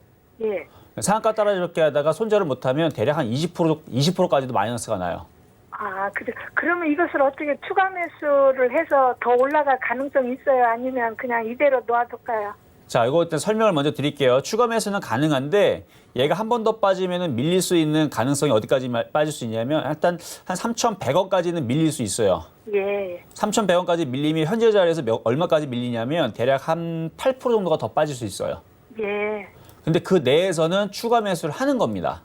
예. 상한가 따라잡기 하다가 손절을 못하면 대략 한 20%까지도 마이너스가 나요. 아, 그래. 그러면 이것을 어떻게 추가 매수를 해서 더 올라갈 가능성이 있어요? 아니면 그냥 이대로 놓아둘까요? 자, 이거 일단 설명을 먼저 드릴게요. 추가 매수는 가능한데 얘가 한 번 더 빠지면은 밀릴 수 있는 가능성이 어디까지 빠질 수 있냐면 일단 한 3,100원까지는 밀릴 수 있어요. 예. 3,100원까지 밀리면 현재 자리에서 얼마까지 밀리냐면 대략 한 8% 정도가 더 빠질 수 있어요. 예. 근데 그 내에서는 추가 매수를 하는 겁니다.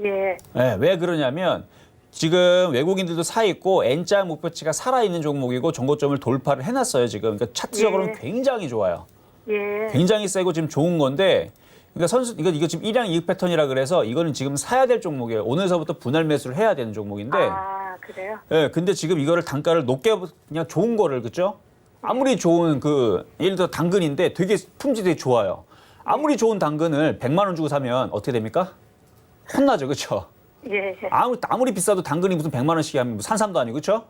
예. 네, 왜 그러냐면 지금 외국인들도 사 있고 N자 목표치가 살아있는 종목이고 정고점을 돌파를 해놨어요. 지금 그러니까 차트적으로는 예. 굉장히 좋아요. 예. 굉장히 세고 지금 좋은 건데 그러니까 이거 지금 일양 이익 패턴이라 그래서 이거는 지금 사야 될 종목이에요. 오늘서부터 분할 매수를 해야 되는 종목인데 아, 그래요? 예, 근데 지금 이거를 단가를 높게 그냥 좋은 거를 그죠? 아무리 좋은 예를 들어 당근인데 되게 품질이 되게 좋아요. 아무리 좋은 당근을 100만 원 주고 사면 어떻게 됩니까? 혼나죠. 그렇죠? 예. 아무리 비싸도 당근이 무슨 100만 원씩 하면 산삼도 아니고 그렇죠?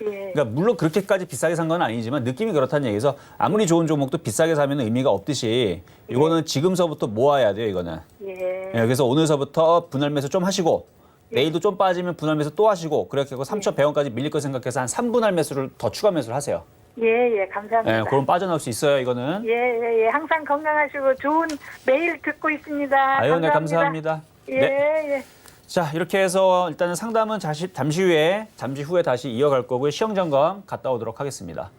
예. 그러니까 물론 그렇게까지 비싸게 산 건 아니지만 느낌이 그렇다는 얘기에서 아무리 좋은 종목도 비싸게 사면 의미가 없듯이 이거는 지금서부터 모아야 돼요. 이거는. 예. 예, 그래서 오늘서부터 분할 매수 좀 하시고 내일도 좀 빠지면 분할 매수 또 하시고 그렇게 해서 3,100원까지 밀릴 거 생각해서 한 3분할 매수를 더 추가 매수를 하세요. 예, 감사합니다. 예, 그럼 빠져나올 수 있어요. 이거는. 예. 항상 건강하시고 좋은 매일 듣고 있습니다. 아유, 네, 감사합니다. 예, 네. 예. 자, 이렇게 해서 일단은 상담은 잠시 후에 다시 이어갈 거고요. 시험 점검 갔다 오도록 하겠습니다.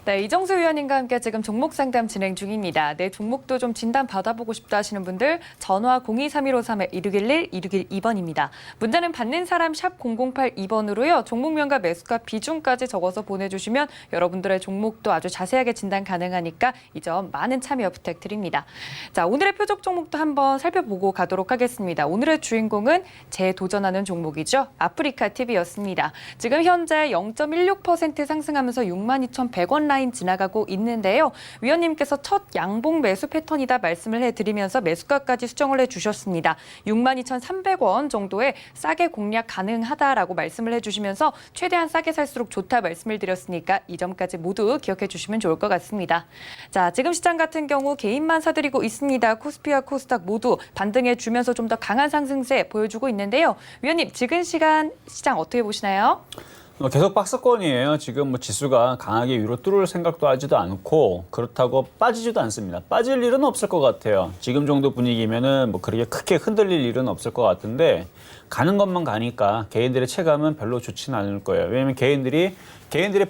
네, 이정수 위원님과 함께 지금 종목 상담 진행 중입니다. 내 종목도 좀 진단 받아보고 싶다 하시는 분들 전화 023153-1611-1612번입니다. 문자는 받는 사람 샵 0082번으로요. 종목명과 매수가 비중까지 적어서 보내주시면 여러분들의 종목도 아주 자세하게 진단 가능하니까 이 점 많은 참여 부탁드립니다. 자, 오늘의 표적 종목도 한번 살펴보고 가도록 하겠습니다. 오늘의 주인공은 재도전하는 종목이죠. 아프리카 TV였습니다. 지금 현재 0.16% 상승하면서 62,100원 라인 지나가고 있는데요. 위원님께서 첫 양봉 매수 패턴이다 말씀을 해드리면서 매수가까지 수정을 해주셨습니다. 62,300원 정도에 싸게 공략 가능하다라고 말씀을 해주시면서 최대한 싸게 살수록 좋다 말씀을 드렸으니까 이 점까지 모두 기억해 주시면 좋을 것 같습니다. 자, 지금 시장 같은 경우 개인만 사들이고 있습니다. 코스피와 코스닥 모두 반등해 주면서 좀 더 강한 상승세 보여주고 있는데요. 위원님, 지금 시간 시장 어떻게 보시나요? 계속 박스권이에요. 지금 지수가 강하게 위로 뚫을 생각도 하지도 않고 그렇다고 빠지지도 않습니다. 빠질 일은 없을 것 같아요. 지금 정도 분위기면은 그렇게 크게 흔들릴 일은 없을 것 같은데 가는 것만 가니까 개인들의 체감은 별로 좋지는 않을 거예요. 왜냐하면 개인들의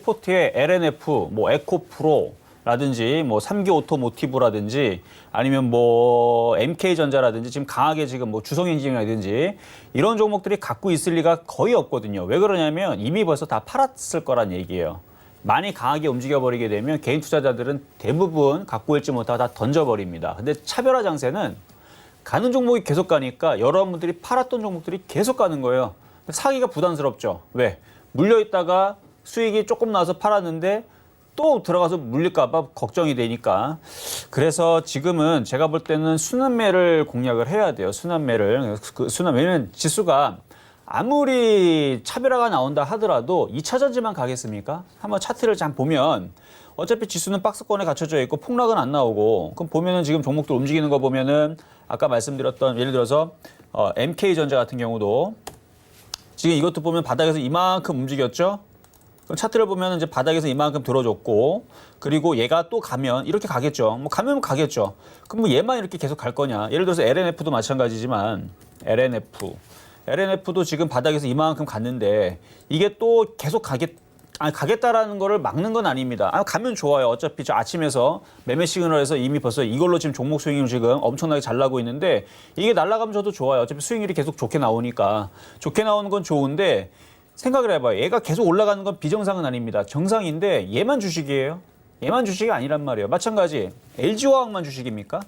포트에 LNF, 에코프로, 라든지 뭐 3기 오토모티브라든지 아니면 뭐 MK전자라든지 지금 강하게 지금 뭐 주성엔지니어라든지 이런 종목들이 갖고 있을 리가 거의 없거든요. 왜 그러냐면 이미 벌써 다 팔았을 거란 얘기예요. 많이 강하게 움직여버리게 되면 개인 투자자들은 대부분 갖고 있지 못하고 다 던져버립니다. 근데 차별화 장세는 가는 종목이 계속 가니까 여러분들이 팔았던 종목들이 계속 가는 거예요. 사기가 부담스럽죠. 왜? 물려있다가 수익이 조금 나서 팔았는데 또 들어가서 물릴까 봐 걱정이 되니까. 그래서 지금은 제가 볼 때는 순환매를 공략을 해야 돼요. 순환매를. 왜냐면 지수가 아무리 차별화가 나온다 하더라도 2차 전지만 가겠습니까? 한번 차트를 잘 보면 어차피 지수는 박스권에 갇혀져 있고 폭락은 안 나오고, 그럼 보면은 지금 종목들 움직이는 거 보면은 아까 말씀드렸던 예를 들어서 MK전자 같은 경우도 지금 이것도 보면 바닥에서 이만큼 움직였죠? 그럼 차트를 보면 이제 바닥에서 이만큼 들어줬고, 그리고 얘가 또 가면 이렇게 가겠죠. 뭐 가면 가겠죠. 그럼 뭐 얘만 이렇게 계속 갈 거냐? 예를 들어서 LNF도 마찬가지지만 LNF도 지금 바닥에서 이만큼 갔는데 이게 또 계속 가겠다라는 거를 막는 건 아닙니다. 가면 좋아요. 어차피 저 아침에서 매매 시그널에서 이미 벌써 이걸로 지금 종목 수익률 지금 엄청나게 잘 나고 있는데 이게 날아가면 저도 좋아요. 어차피 수익률이 계속 좋게 나오니까. 좋게 나오는 건 좋은데 생각을 해봐요. 얘가 계속 올라가는 건 비정상은 아닙니다. 정상인데 얘만 주식이에요. 얘만 주식이 아니란 말이에요. 마찬가지 LG화학만 주식입니까?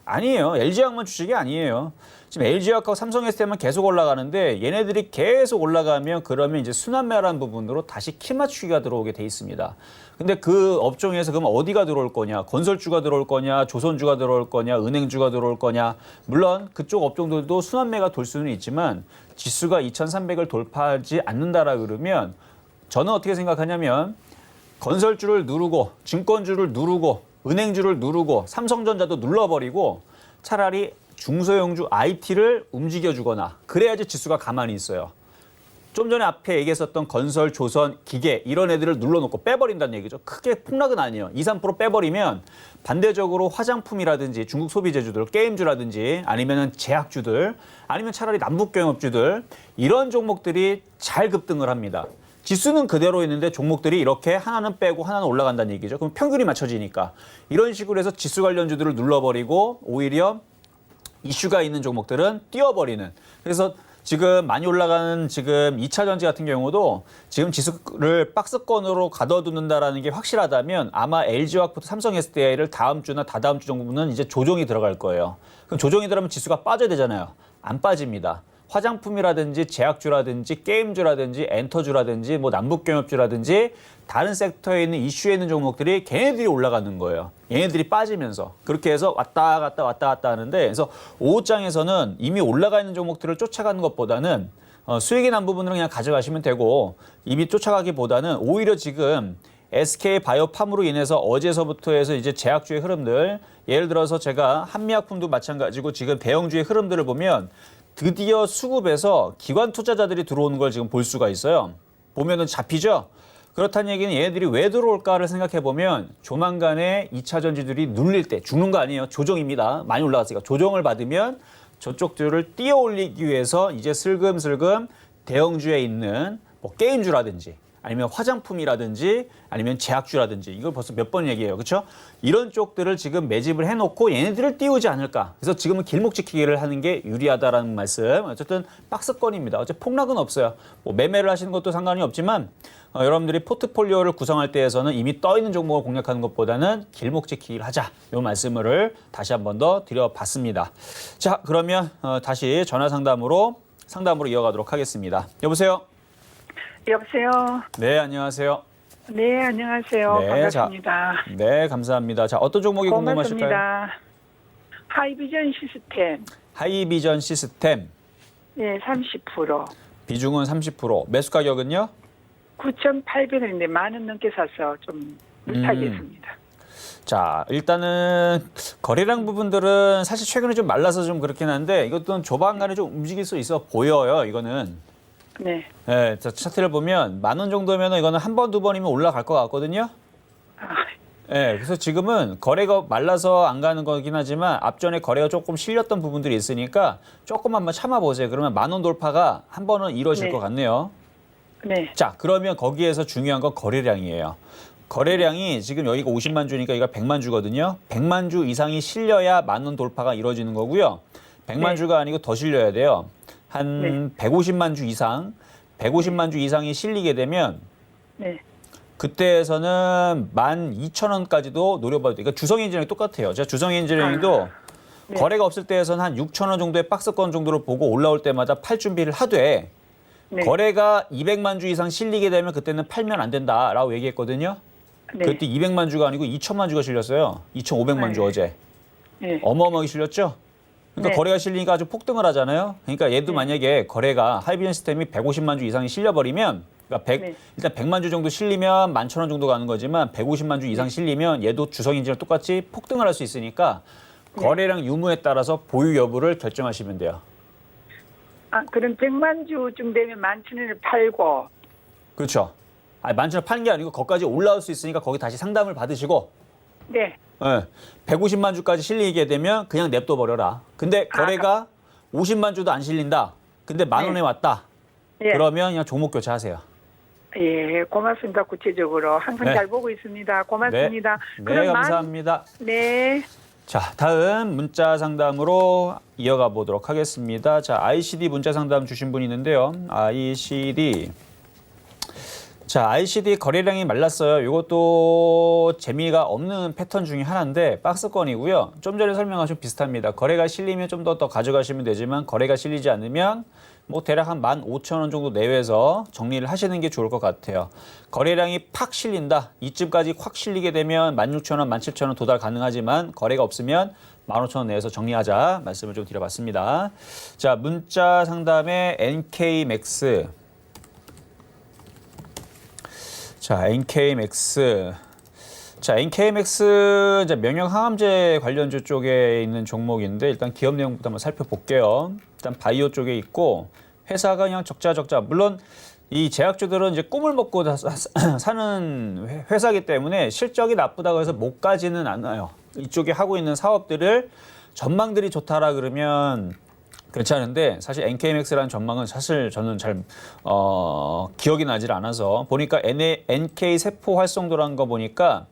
아니에요. LG화학만 주식이 아니에요. 지금 LG화학하고 삼성SD만 계속 올라가는데 얘네들이 계속 올라가면 그러면 이제 순환매라는 부분으로 다시 키 맞추기가 들어오게 돼 있습니다. 근데 그 업종에서 그러면 어디가 들어올 거냐? 건설주가 들어올 거냐? 조선주가 들어올 거냐? 은행주가 들어올 거냐? 물론 그쪽 업종들도 순환매가 돌 수는 있지만 지수가 2300을 돌파하지 않는다라 그러면 저는 어떻게 생각하냐면 건설주를 누르고 증권주를 누르고 은행주를 누르고 삼성전자도 눌러버리고 차라리 중소형주 IT를 움직여주거나 그래야지 지수가 가만히 있어요. 좀 전에 앞에 얘기했었던 건설, 조선, 기계 이런 애들을 눌러놓고 빼버린다는 얘기죠. 크게 폭락은 아니에요. 2, 3% 빼버리면 반대적으로 화장품이라든지 중국 소비재주들, 게임주라든지 아니면 제약주들 아니면 차라리 남북경협주들 이런 종목들이 잘 급등을 합니다. 지수는 그대로 있는데 종목들이 이렇게 하나는 빼고 하나는 올라간다는 얘기죠. 그럼 평균이 맞춰지니까. 이런 식으로 해서 지수 관련주들을 눌러버리고 오히려 이슈가 있는 종목들은 띄워버리는. 그래서 지금 많이 올라가는 지금 2차 전지 같은 경우도 지금 지수를 박스권으로 가둬두는다라는 게 확실하다면 아마 LG화학부터 삼성 SDI를 다음 주나 다다음 주 정도는 이제 조정이 들어갈 거예요. 그럼 조정이 들어가면 지수가 빠져야 되잖아요. 안 빠집니다. 화장품이라든지 제약주라든지 게임주라든지 엔터주라든지 뭐 남북경협주라든지 다른 섹터에 있는 이슈에 있는 종목들이 걔네들이 올라가는 거예요. 얘네들이 빠지면서. 그렇게 해서 왔다 갔다 하는데 그래서 5호장에서는 이미 올라가 있는 종목들을 쫓아가는 것보다는 수익이 난 부분을 그냥 가져가시면 되고 이미 쫓아가기보다는 오히려 지금 SK바이오팜으로 인해서 어제서부터 해서 이제 제약주의 흐름들 예를 들어서 제가 한미약품도 마찬가지고 지금 대형주의 흐름들을 보면 드디어 수급에서 기관 투자자들이 들어오는 걸 지금 볼 수가 있어요. 보면은 잡히죠? 그렇다는 얘기는 얘네들이 왜 들어올까를 생각해 보면 조만간에 2차 전지들이 눌릴 때 죽는 거 아니에요. 조정입니다. 많이 올라갔으니까 조정을 받으면 저쪽들을 띄어 올리기 위해서 이제 슬금슬금 대형주에 있는 뭐 게임주라든지 아니면 화장품이라든지 아니면 제약주라든지 이걸 벌써 몇 번 얘기해요. 그렇죠? 이런 쪽들을 지금 매집을 해놓고 얘네들을 띄우지 않을까. 그래서 지금은 길목 지키기를 하는 게 유리하다라는 말씀. 어쨌든 박스권입니다. 어차피 폭락은 없어요. 뭐 매매를 하시는 것도 상관이 없지만 여러분들이 포트폴리오를 구성할 때에서는 이미 떠 있는 종목을 공략하는 것보다는 길목 지키기를 하자. 이 말씀을 다시 한 번 더 드려봤습니다. 자, 그러면 다시 전화 상담으로 이어가도록 하겠습니다. 여보세요? 여보세요. 네, 안녕하세요. 네, 안녕하세요. 네, 반갑습니다. 네, 감사합니다. 자, 어떤 종목이 궁금하실까요? 고맙습니다. 하이비전 시스템. 하이비전 시스템. 네, 30%. 비중은 30%. 매수 가격은요? 9,800원인데 만 원 넘게 사서 좀 못하겠습니다. 자, 일단은 거래량 부분들은 사실 최근에 좀 말라서 좀 그렇긴 한데 이것도 조만간에 좀 움직일 수 있어 보여요, 이거는. 네. 네, 자, 차트를 보면 10,000원 정도면 이거는 한 번, 두 번이면 올라갈 것 같거든요. 네, 그래서 지금은 거래가 말라서 안 가는 거긴 하지만 앞전에 거래가 조금 실렸던 부분들이 있으니까 조금 한번 참아보세요. 그러면 10,000원 돌파가 한 번은 이루어질 네. 것 같네요. 네. 자, 그러면 거기에서 중요한 건 거래량이에요. 거래량이 지금 여기가 50만 주니까 여기가 100만 주거든요. 100만 주 이상이 실려야 10,000원 돌파가 이루어지는 거고요. 100만 네. 주가 아니고 더 실려야 돼요. 한 150만 주 이상, 150만 주 이상이 실리게 되면 네. 그때에서는 12,000원까지도 노려봐도 돼요. 그러니까 주성엔지니어링 똑같아요. 제가 주성엔지니어링도 네. 거래가 없을 때에서는 한 6,000원 정도의 박스권 정도로 보고 올라올 때마다 팔 준비를 하되 네. 거래가 200만 주 이상 실리게 되면 그때는 팔면 안 된다라고 얘기했거든요. 네. 그때 200만 주가 아니고 2,000만 주가 실렸어요. 2,500만 주 어제. 네. 어마어마하게 실렸죠? 그러니까 네. 거래가 실리니까 아주 폭등을 하잖아요. 그러니까 얘도 만약에 거래가 하이비전 시스템이 150만 주 이상이 실려버리면 그러니까 네. 일단 100만 주 정도 실리면 11,000원 정도 가는 거지만 150만 주 이상 실리면 얘도 주성인지랑 똑같이 폭등을 할 수 있으니까 거래량 유무에 따라서 보유 여부를 결정하시면 돼요. 아, 그럼 100만 주쯤 되면 11,000원을 팔고. 그렇죠. 아니, 11,000원 파는 게 아니고 거기까지 올라올 수 있으니까 거기 다시 상담을 받으시고 네. 150만 주까지 실리게 되면 그냥 냅둬 버려라. 근데 거래가 50만 주도 안 실린다. 근데 10,000원에 왔다. 예. 그러면 그냥 종목 교체하세요. 예, 고맙습니다. 구체적으로 항상 네. 잘 보고 있습니다. 고맙습니다. 네, 그럼 감사합니다. 네. 자, 다음 문자 상담으로 이어가 보도록 하겠습니다. 자, ICD 문자 상담 주신 분이 있는데요. ICD 거래량이 말랐어요. 이것도 재미가 없는 패턴 중에 하나인데 박스권이고요. 좀 전에 설명한 좀 비슷합니다. 거래가 실리면 좀 더 가져가시면 되지만 거래가 실리지 않으면 뭐 대략 한 15,000원 정도 내외에서 정리를 하시는 게 좋을 것 같아요. 거래량이 팍 실린다. 이쯤까지 확 실리게 되면 16,000원, 17,000원 도달 가능하지만 거래가 없으면 15,000원 내에서 정리하자 말씀을 좀 드려봤습니다. 자, 문자 상담의 NK맥스. 자, NK맥스. 자, NK맥스 이제 면역 항암제 관련주 쪽에 있는 종목인데 일단 기업 내용부터 한번 살펴볼게요. 일단 바이오 쪽에 있고 회사가 그냥 적자. 물론 이 제약주들은 이제 꿈을 먹고 사는 회사이기 때문에 실적이 나쁘다고 해서 못 가지는 않아요. 이쪽에 하고 있는 사업들을 전망들이 좋다라 그러면 괜찮은데 사실 NK맥스라는 전망은 사실 저는 잘 기억이 나질 않아서 보니까 NK 세포 활성도라는 거 보니까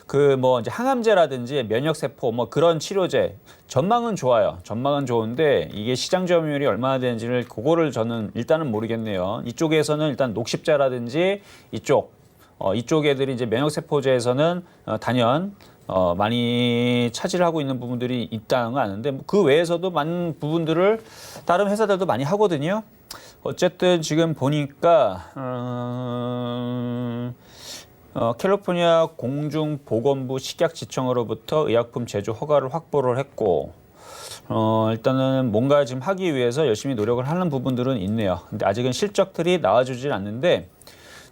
그 뭐 이제 항암제라든지 면역 세포 뭐 그런 치료제 전망은 좋아요. 전망은 좋은데 이게 시장 점유율이 얼마나 되는지를 그거를 저는 일단은 모르겠네요. 이쪽에서는 일단 녹십자라든지 이쪽 애들이 이제 면역 세포제에서는 단연 많이 차지를 하고 있는 부분들이 있다는 건 아는데 그 외에서도 많은 부분들을 다른 회사들도 많이 하거든요. 어쨌든 지금 보니까 캘리포니아 공중보건부 식약지청으로부터 의약품 제조 허가를 확보를 했고 일단은 뭔가 지금 하기 위해서 열심히 노력을 하는 부분들은 있네요. 근데 아직은 실적들이 나와주질 않는데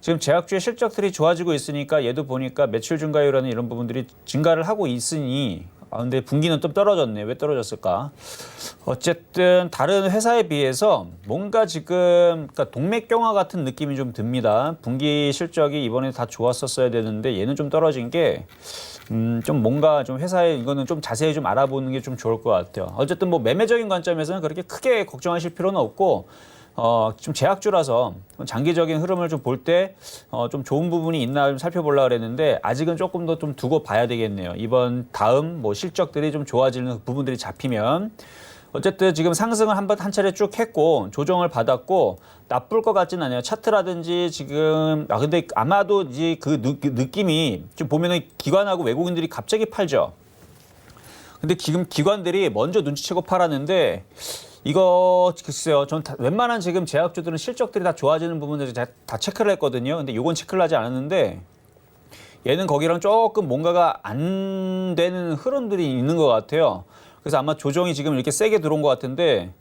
지금 제약주의 실적들이 좋아지고 있으니까 얘도 보니까 매출 증가율이라는 이런 부분들이 증가를 하고 있으니 근데 분기는 좀 떨어졌네. 왜 떨어졌을까? 어쨌든 다른 회사에 비해서 뭔가 지금 그러니까 동맥경화 같은 느낌이 좀 듭니다. 분기 실적이 이번에 다 좋았었어야 되는데 얘는 좀 떨어진 게 좀 뭔가 좀 회사에 이거는 좀 자세히 좀 알아보는 게 좀 좋을 것 같아요. 어쨌든 뭐 매매적인 관점에서는 그렇게 크게 걱정하실 필요는 없고 좀 제약주라서 장기적인 흐름을 좀 볼 때 좀 좋은 부분이 있나 좀 살펴보려고 그랬는데 아직은 조금 더 좀 두고 봐야 되겠네요. 이번 다음 뭐 실적들이 좀 좋아지는 부분들이 잡히면 어쨌든 지금 상승을 한 차례 쭉 했고 조정을 받았고 나쁠 것 같지는 않아요. 차트라든지 지금 근데 아마도 이제 그 느낌이 좀 보면은 기관하고 외국인들이 갑자기 팔죠. 근데 지금 기관들이 먼저 눈치채고 팔았는데 이거 글쎄요. 전 웬만한 지금 제약주들은 실적들이 다 좋아지는 부분들을 다 체크를 했거든요. 근데 이건 체크를 하지 않았는데 얘는 거기랑 조금 뭔가가 안 되는 흐름들이 있는 것 같아요. 그래서 아마 조정이 지금 이렇게 세게 들어온 것 같은데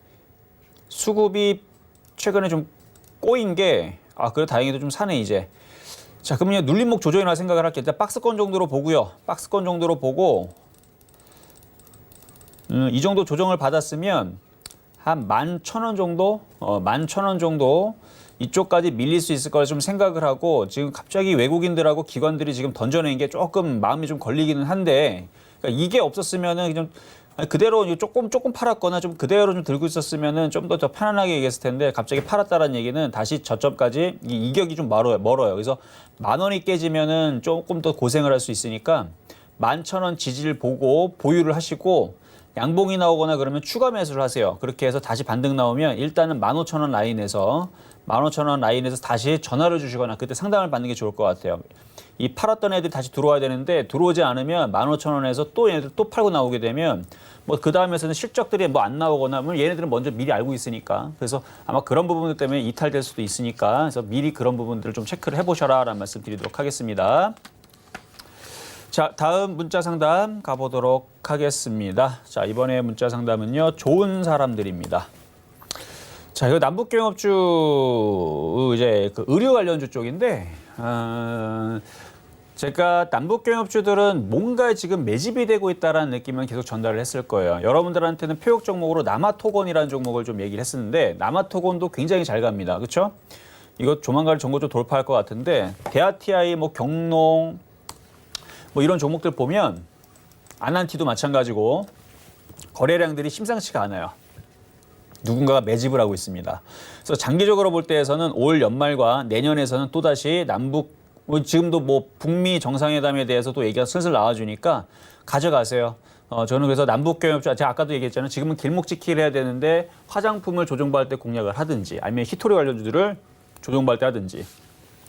수급이 최근에 좀 꼬인 게 그래 다행히도 좀 사네 이제. 자, 그러면 눌림목 조정이라 생각을 할게요. 일단 박스권 정도로 보고요. 박스권 정도로 보고 이 정도 조정을 받았으면 한 11,000원 정도, 11,000원 정도 이쪽까지 밀릴 수 있을 거라 좀 생각을 하고 지금 갑자기 외국인들하고 기관들이 지금 던져낸 게 조금 마음이 좀 걸리기는 한데 그러니까 이게 없었으면은 좀 아니, 그대로 조금 팔았거나 좀 그대로 좀 들고 있었으면은 좀 더 편안하게 얘기했을 텐데 갑자기 팔았다라는 얘기는 다시 저점까지 이격이 좀 멀어요. 그래서 10,000원이 깨지면은 조금 더 고생을 할 수 있으니까 11,000원 지지를 보고 보유를 하시고 양봉이 나오거나 그러면 추가 매수를 하세요. 그렇게 해서 다시 반등 나오면 일단은 15,000원 라인에서 다시 전화를 주시거나 그때 상담을 받는 게 좋을 것 같아요. 이 팔았던 애들이 다시 들어와야 되는데 들어오지 않으면 15,000원에서 또 얘네들 또 팔고 나오게 되면 뭐 그 다음에서는 실적들이 뭐 안 나오거나 하면 얘네들은 먼저 미리 알고 있으니까 그래서 아마 그런 부분들 때문에 이탈될 수도 있으니까 그래서 미리 그런 부분들을 좀 체크를 해보셔라라는 말씀 드리도록 하겠습니다. 자, 다음 문자 상담 가보도록 하겠습니다. 자, 이번에 문자 상담은요, 좋은 사람들입니다. 자, 이거 남북경협주 이제 그 의류 관련주 쪽인데, 제가 남북경협주들은 뭔가 지금 매집이 되고 있다는 느낌은 계속 전달을 했을 거예요. 여러분들한테는 표역 종목으로 남아토건이라는 종목을 좀 얘기를 했었는데, 남아토건도 굉장히 잘 갑니다. 그렇죠? 이거 조만간 정보 좀 돌파할 것 같은데, 대아TI, 뭐 경농, 뭐 이런 종목들 보면 아난티도 마찬가지고 거래량들이 심상치가 않아요. 누군가가 매집을 하고 있습니다. 그래서 장기적으로 볼 때에서는 올 연말과 내년에서는 또다시 남북, 지금도 뭐 북미 정상회담에 대해서도 얘기가 슬슬 나와주니까 가져가세요. 저는 그래서 남북경협주, 제가 아까도 얘기했잖아요. 지금은 길목지키를 해야 되는데 화장품을 조정받을 때 공략을 하든지 아니면 히토리 관련주들을 조정받을 때 하든지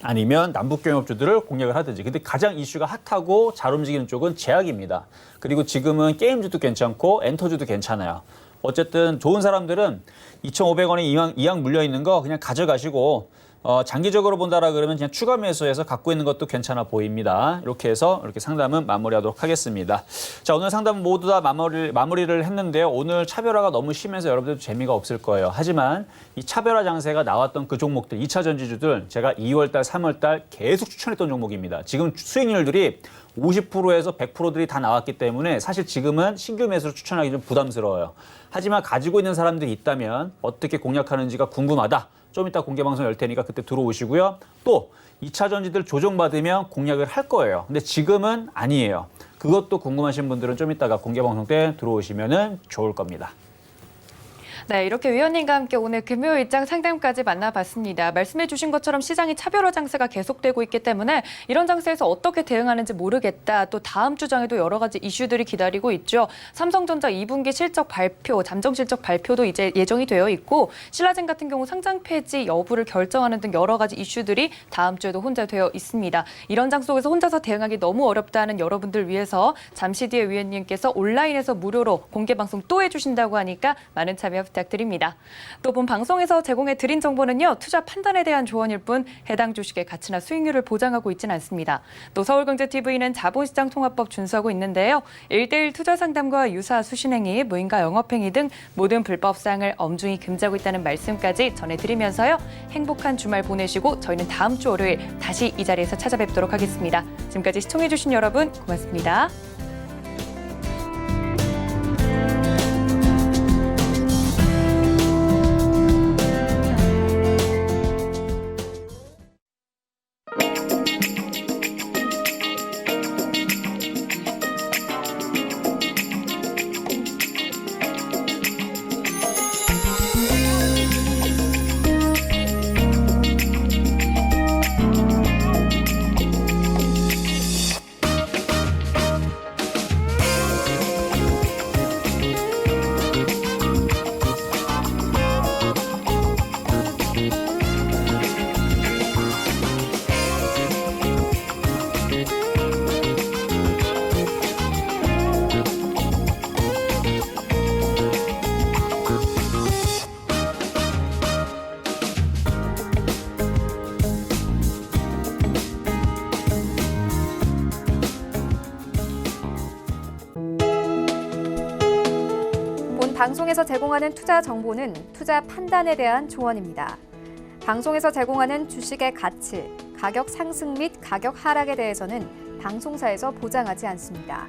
아니면 남북경협주들을 공략을 하든지. 근데 가장 이슈가 핫하고 잘 움직이는 쪽은 제약입니다. 그리고 지금은 게임주도 괜찮고 엔터주도 괜찮아요. 어쨌든 좋은 사람들은 2,500원에 이왕 물려있는 거 그냥 가져가시고 장기적으로 본다라 그러면 그냥 추가 매수해서 갖고 있는 것도 괜찮아 보입니다. 이렇게 해서 이렇게 상담은 마무리하도록 하겠습니다. 자, 오늘 상담 모두 다 마무리를 했는데요. 오늘 차별화가 너무 심해서 여러분들도 재미가 없을 거예요. 하지만 이 차별화 장세가 나왔던 그 종목들, 2차 전지주들 제가 2월달, 3월달 계속 추천했던 종목입니다. 지금 수익률들이 50%에서 100%들이 다 나왔기 때문에 사실 지금은 신규 매수를 추천하기 좀 부담스러워요. 하지만 가지고 있는 사람들이 있다면 어떻게 공략하는지가 궁금하다. 좀 이따 공개방송 열 테니까 그때 들어오시고요. 또 2차 전지들 조정받으면 공략을 할 거예요. 근데 지금은 아니에요. 그것도 궁금하신 분들은 좀 이따가 공개방송 때 들어오시면 좋을 겁니다. 네, 이렇게 위원님과 함께 오늘 금요일장 상담까지 만나봤습니다. 말씀해 주신 것처럼 시장이 차별화 장세가 계속되고 있기 때문에 이런 장세에서 어떻게 대응하는지 모르겠다. 또 다음 주장에도 여러 가지 이슈들이 기다리고 있죠. 삼성전자 2분기 실적 발표, 잠정 실적 발표도 이제 예정이 되어 있고 신라젠 같은 경우 상장 폐지 여부를 결정하는 등 여러 가지 이슈들이 다음 주에도 혼재되어 있습니다. 이런 장 속에서 혼자서 대응하기 너무 어렵다는 여러분들 위해서 잠시 뒤에 위원님께서 온라인에서 무료로 공개방송 또 해주신다고 하니까 많은 참여 부탁드립니다. 또 본 방송에서 제공해 드린 정보는요. 투자 판단에 대한 조언일 뿐 해당 주식의 가치나 수익률을 보장하고 있지는 않습니다. 또 서울경제TV는 자본시장 통합법 준수하고 있는데요. 1:1 투자 상담과 유사 수신행위, 무인가 영업행위 등 모든 불법사항을 엄중히 금지하고 있다는 말씀까지 전해드리면서요. 행복한 주말 보내시고 저희는 다음 주 월요일 다시 이 자리에서 찾아뵙도록 하겠습니다. 지금까지 시청해주신 여러분 고맙습니다. 방송에서 제공하는 투자 정보는 투자 판단에 대한 조언입니다. 방송에서 제공하는 주식의 가치, 가격 상승 및 가격 하락에 대해서는 방송사에서 보장하지 않습니다.